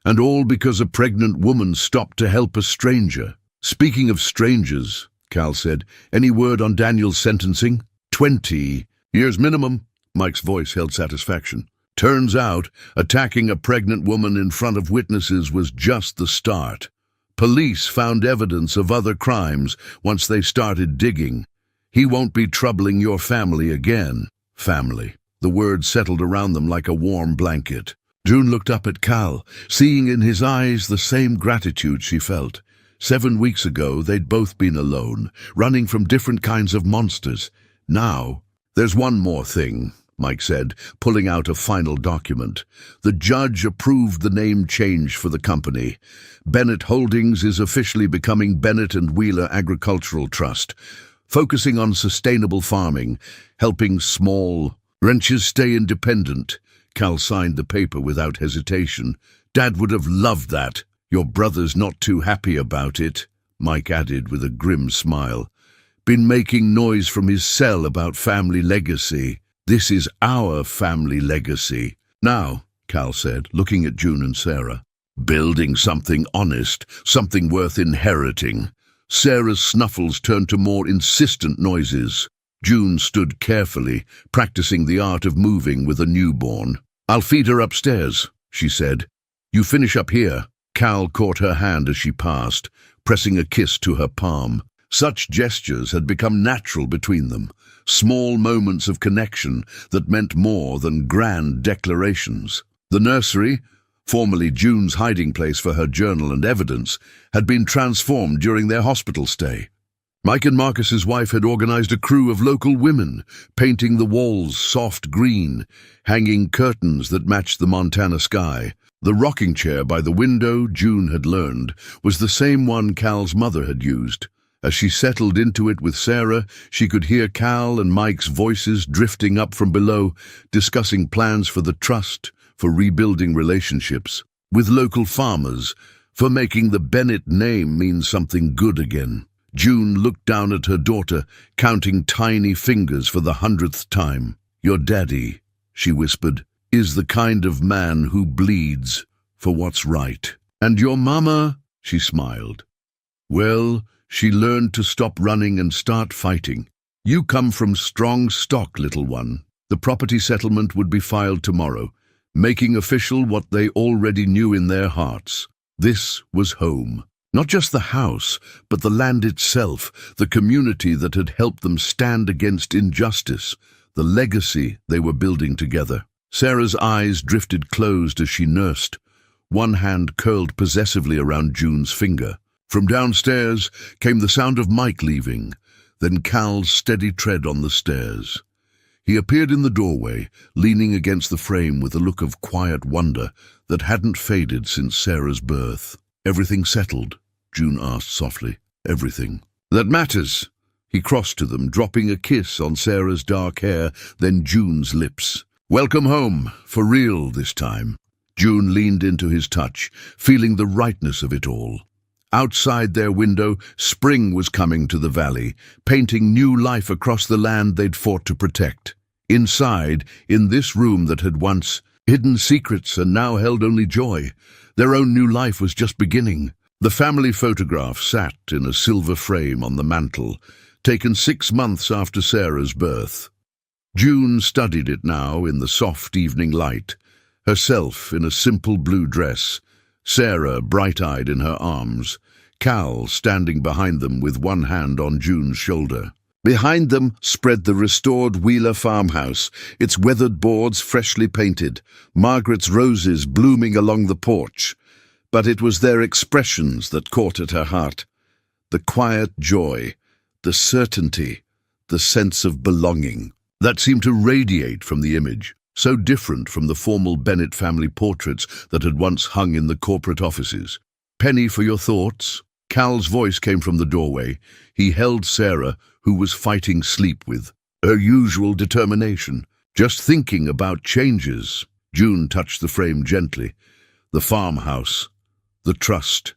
Speaker 1: And all because a pregnant woman stopped to help a stranger. Speaking of strangers, Cal said, any word on Daniel's sentencing? 20 years minimum. Mike's voice held satisfaction. Turns out, attacking a pregnant woman in front of witnesses was just the start. Police found evidence of other crimes once they started digging. He won't be troubling your family again. Family. The word settled around them like a warm blanket. June looked up at Cal, seeing in his eyes the same gratitude she felt. 7 weeks ago, they'd both been alone, running from different kinds of monsters. Now, there's one more thing, Mike said, pulling out a final document. The judge approved the name change for the company. Bennett Holdings is officially becoming Bennett and Wheeler Agricultural Trust, focusing on sustainable farming, helping small ranchers stay independent. Cal signed the paper without hesitation. Dad would have loved that. Your brother's not too happy about it, Mike added with a grim smile. Been making noise from his cell about family legacy. This is our family legacy. Now, Cal said, looking at June and Sarah, building something honest, something worth inheriting. Sarah's snuffles turned to more insistent noises. June stood carefully, practicing the art of moving with a newborn. I'll feed her upstairs, she said. You finish up here. Cal caught her hand as she passed, pressing a kiss to her palm. Such gestures had become natural between them, small moments of connection that meant more than grand declarations. The nursery, formerly June's hiding place for her journal and evidence, had been transformed during their hospital stay. Mike and Marcus's wife had organized a crew of local women, painting the walls soft green, hanging curtains that matched the Montana sky. The rocking chair by the window, June had learned, was the same one Cal's mother had used. As she settled into it with Sarah, she could hear Cal and Mike's voices drifting up from below, discussing plans for the trust, for rebuilding relationships with local farmers, for making the Bennett name mean something good again. June looked down at her daughter, counting tiny fingers for the 100th time. Your daddy, she whispered, is the kind of man who bleeds for what's right. And your mama, she smiled. Well, she learned to stop running and start fighting. You come from strong stock, little one. The property settlement would be filed tomorrow, making official what they already knew in their hearts. This was home. Not just the house, but the land itself, the community that had helped them stand against injustice, the legacy they were building together. Sarah's eyes drifted closed as she nursed. one hand curled possessively around June's finger. From downstairs came the sound of Mike leaving, then Cal's steady tread on the stairs. He appeared in the doorway, leaning against the frame with a look of quiet wonder that hadn't faded since Sarah's birth. "Everything settled?" June asked softly. "Everything." "That matters." He crossed to them, dropping a kiss on Sarah's dark hair, then June's lips. "Welcome home, for real this time." June leaned into his touch, feeling the rightness of it all. Outside their window, spring was coming to the valley, painting new life across the land they'd fought to protect. Inside, in this room that had once hidden secrets and now held only joy, their own new life was just beginning. The family photograph sat in a silver frame on the mantel, taken 6 months after Sarah's birth. June studied it now in the soft evening light, herself in a simple blue dress, Sarah bright-eyed in her arms, Cal standing behind them with one hand on June's shoulder. Behind them spread the restored Wheeler farmhouse, its weathered boards freshly painted, Margaret's roses blooming along the porch. But it was their expressions that caught at her heart. The quiet joy, the certainty, the sense of belonging that seemed to radiate from the image, so different from the formal Bennett family portraits that had once hung in the corporate offices. "Penny, for your thoughts?" Cal's voice came from the doorway. He held Sarah, who was fighting sleep with her usual determination, just thinking about changes. June touched the frame gently. "The farmhouse, the trust,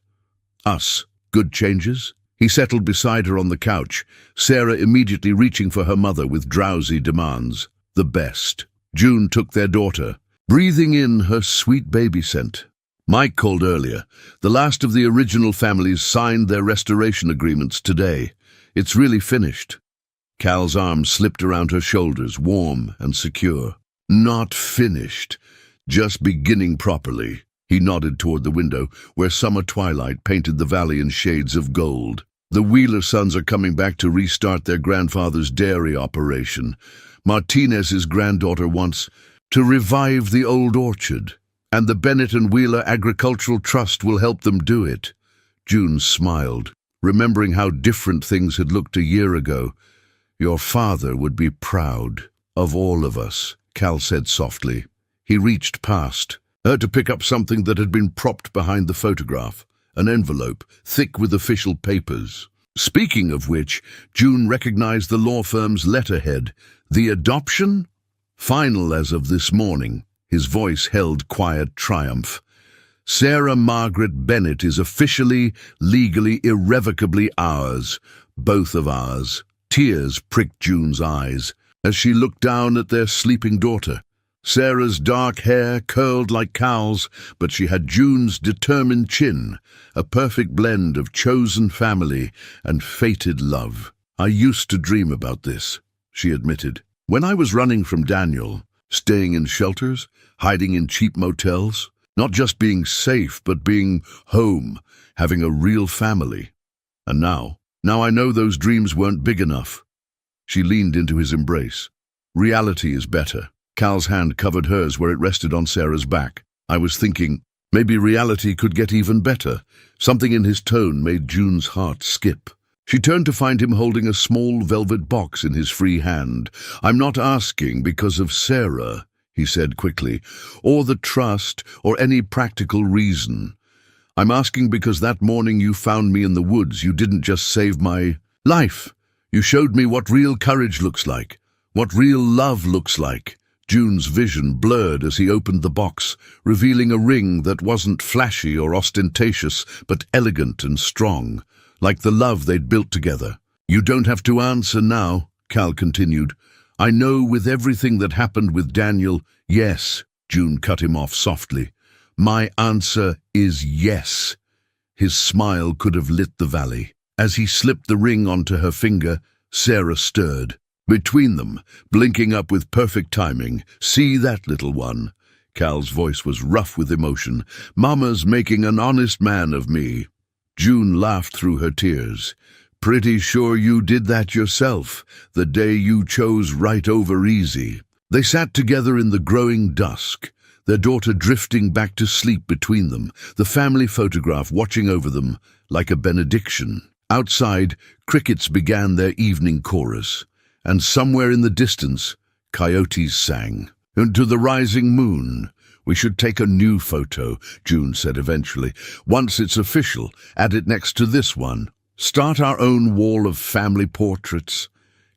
Speaker 1: us, good changes?" He settled beside her on the couch, Sarah immediately reaching for her mother with drowsy demands. "The best." June took their daughter, breathing in her sweet baby scent. Mike called earlier. The last of the original families signed their restoration agreements today. It's really finished. Cal's arm slipped around her shoulders, warm and secure. "Not finished, just beginning properly." He nodded toward the window, where summer twilight painted the valley in shades of gold. "The Wheeler sons are coming back to restart their grandfather's dairy operation. Martinez's granddaughter wants to revive the old orchard, and the Bennett and Wheeler Agricultural Trust will help them do it." June smiled, remembering how different things had looked a year ago. "Your father would be proud of all of us," Cal said softly. He reached past her to pick up something that had been propped behind the photograph, an envelope, thick with official papers. Speaking of which, June recognized the law firm's letterhead. "The adoption? Final as of this morning." His voice held quiet triumph. "Sarah Margaret Bennett is officially, legally, irrevocably ours. Both of ours." Tears pricked June's eyes as she looked down at their sleeping daughter. Sarah's dark hair curled like Cal's, but she had June's determined chin, a perfect blend of chosen family and fated love. "I used to dream about this," she admitted. "When I was running from Daniel, staying in shelters, hiding in cheap motels, not just being safe, but being home, having a real family. And now I know those dreams weren't big enough." She leaned into his embrace. "Reality is better." Cal's hand covered hers where it rested on Sarah's back. "I was thinking, maybe reality could get even better." Something in his tone made June's heart skip. She turned to find him holding a small velvet box in his free hand. "I'm not asking because of Sarah," he said quickly, "or the trust, or any practical reason. I'm asking because that morning you found me in the woods, you didn't just save my life. You showed me what real courage looks like, what real love looks like." June's vision blurred as he opened the box, revealing a ring that wasn't flashy or ostentatious, but elegant and strong, like the love they'd built together. "You don't have to answer now," Cal continued. "I know with everything that happened with Daniel." "Yes," June cut him off softly. "My answer is yes." His smile could have lit the valley. As he slipped the ring onto her finger, Sarah stirred. Between them, blinking up with perfect timing. "See that, little one?" Cal's voice was rough with emotion. "Mama's making an honest man of me." June laughed through her tears. "Pretty sure you did that yourself, the day you chose right over easy." They sat together in the growing dusk, their daughter drifting back to sleep between them, the family photograph watching over them like a benediction. Outside, crickets began their evening chorus, and somewhere in the distance, coyotes sang. And to the rising moon, "We should take a new photo," June said eventually. "Once it's official, add it next to this one. Start our own wall of family portraits."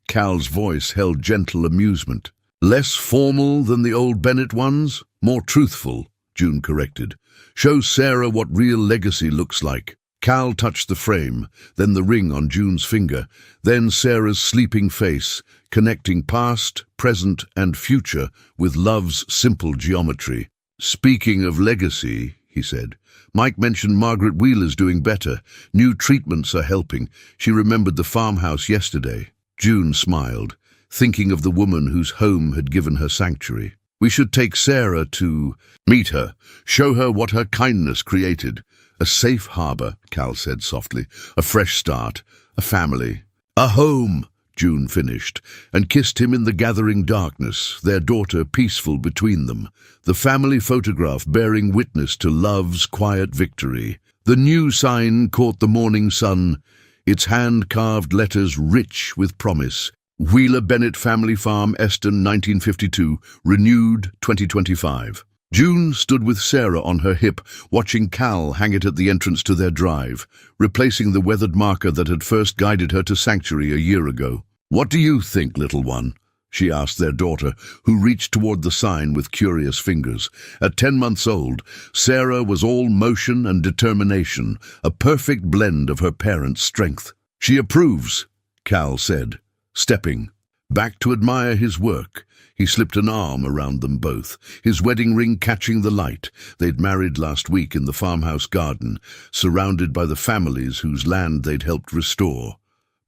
Speaker 1: Cal's voice held gentle amusement. "Less formal than the old Bennett ones? More truthful," June corrected. "Show Sarah what real legacy looks like." Cal touched the frame, then the ring on June's finger, then Sarah's sleeping face, connecting past, present, and future with love's simple geometry. "Speaking of legacy," he said, "Mike mentioned Margaret Wheeler's doing better. New treatments are helping. She remembered the farmhouse yesterday." June smiled, thinking of the woman whose home had given her sanctuary. "We should take Sarah to meet her, show her what her kindness created. A safe harbor," Cal said softly. "A fresh start. A family. A home," June finished, and kissed him in the gathering darkness, their daughter peaceful between them, the family photograph bearing witness to love's quiet victory. The new sign caught the morning sun, its hand-carved letters rich with promise. Wheeler Bennett Family Farm, Eston, 1952, renewed 2025. June stood with Sarah on her hip, watching Cal hang it at the entrance to their drive, replacing the weathered marker that had first guided her to sanctuary a year ago. "What do you think, little one?" she asked their daughter, who reached toward the sign with curious fingers. At 10 months old, Sarah was all motion and determination, a perfect blend of her parents' strength. "She approves," Cal said, stepping back to admire his work. He slipped an arm around them both, his wedding ring catching the light. They'd married last week in the farmhouse garden, surrounded by the families whose land they'd helped restore.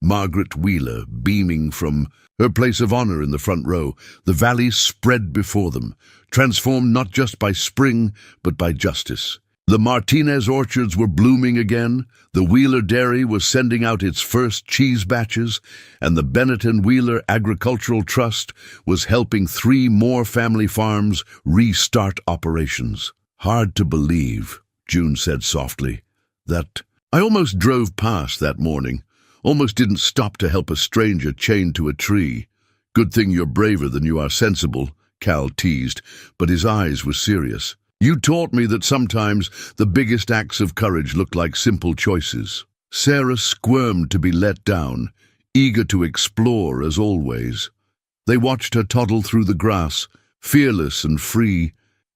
Speaker 1: Margaret Wheeler beaming from her place of honor in the front row, the valley spread before them, transformed not just by spring, but by justice. The Martinez orchards were blooming again, the Wheeler dairy was sending out its first cheese batches, and the Bennett and Wheeler Agricultural Trust was helping 3 more family farms restart operations. "Hard to believe," June said softly, "that I almost drove past that morning, almost didn't stop to help a stranger chained to a tree. Good thing you're braver than you are sensible," Cal teased, but his eyes were serious. "You taught me that sometimes the biggest acts of courage look like simple choices." Sarah squirmed to be let down, eager to explore as always. They watched her toddle through the grass, fearless and free,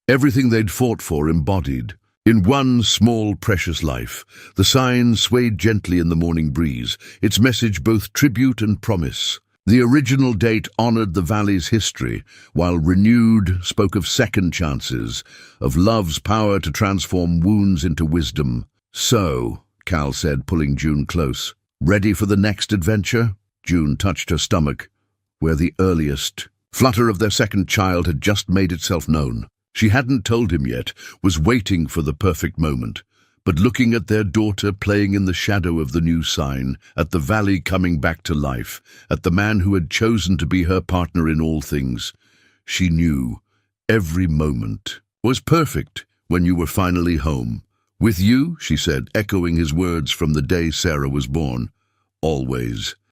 Speaker 1: everything they'd fought for embodied. In one small, precious life, the sign swayed gently in the morning breeze, its message both tribute and promise. The original date honored the valley's history, while renewed spoke of second chances, of love's power to transform wounds into wisdom. "So," Cal said, pulling June close, "ready for the next adventure?" June touched her stomach, where the earliest flutter of their second child had just made itself known. She hadn't told him yet, was waiting for the perfect moment. But looking at their daughter playing in the shadow of the new sign, at the valley coming back to life, at the man who had chosen to be her partner in all things, she knew every moment was perfect when you were finally home. "With you," she said, echoing his words from the day Sarah was born. "Always."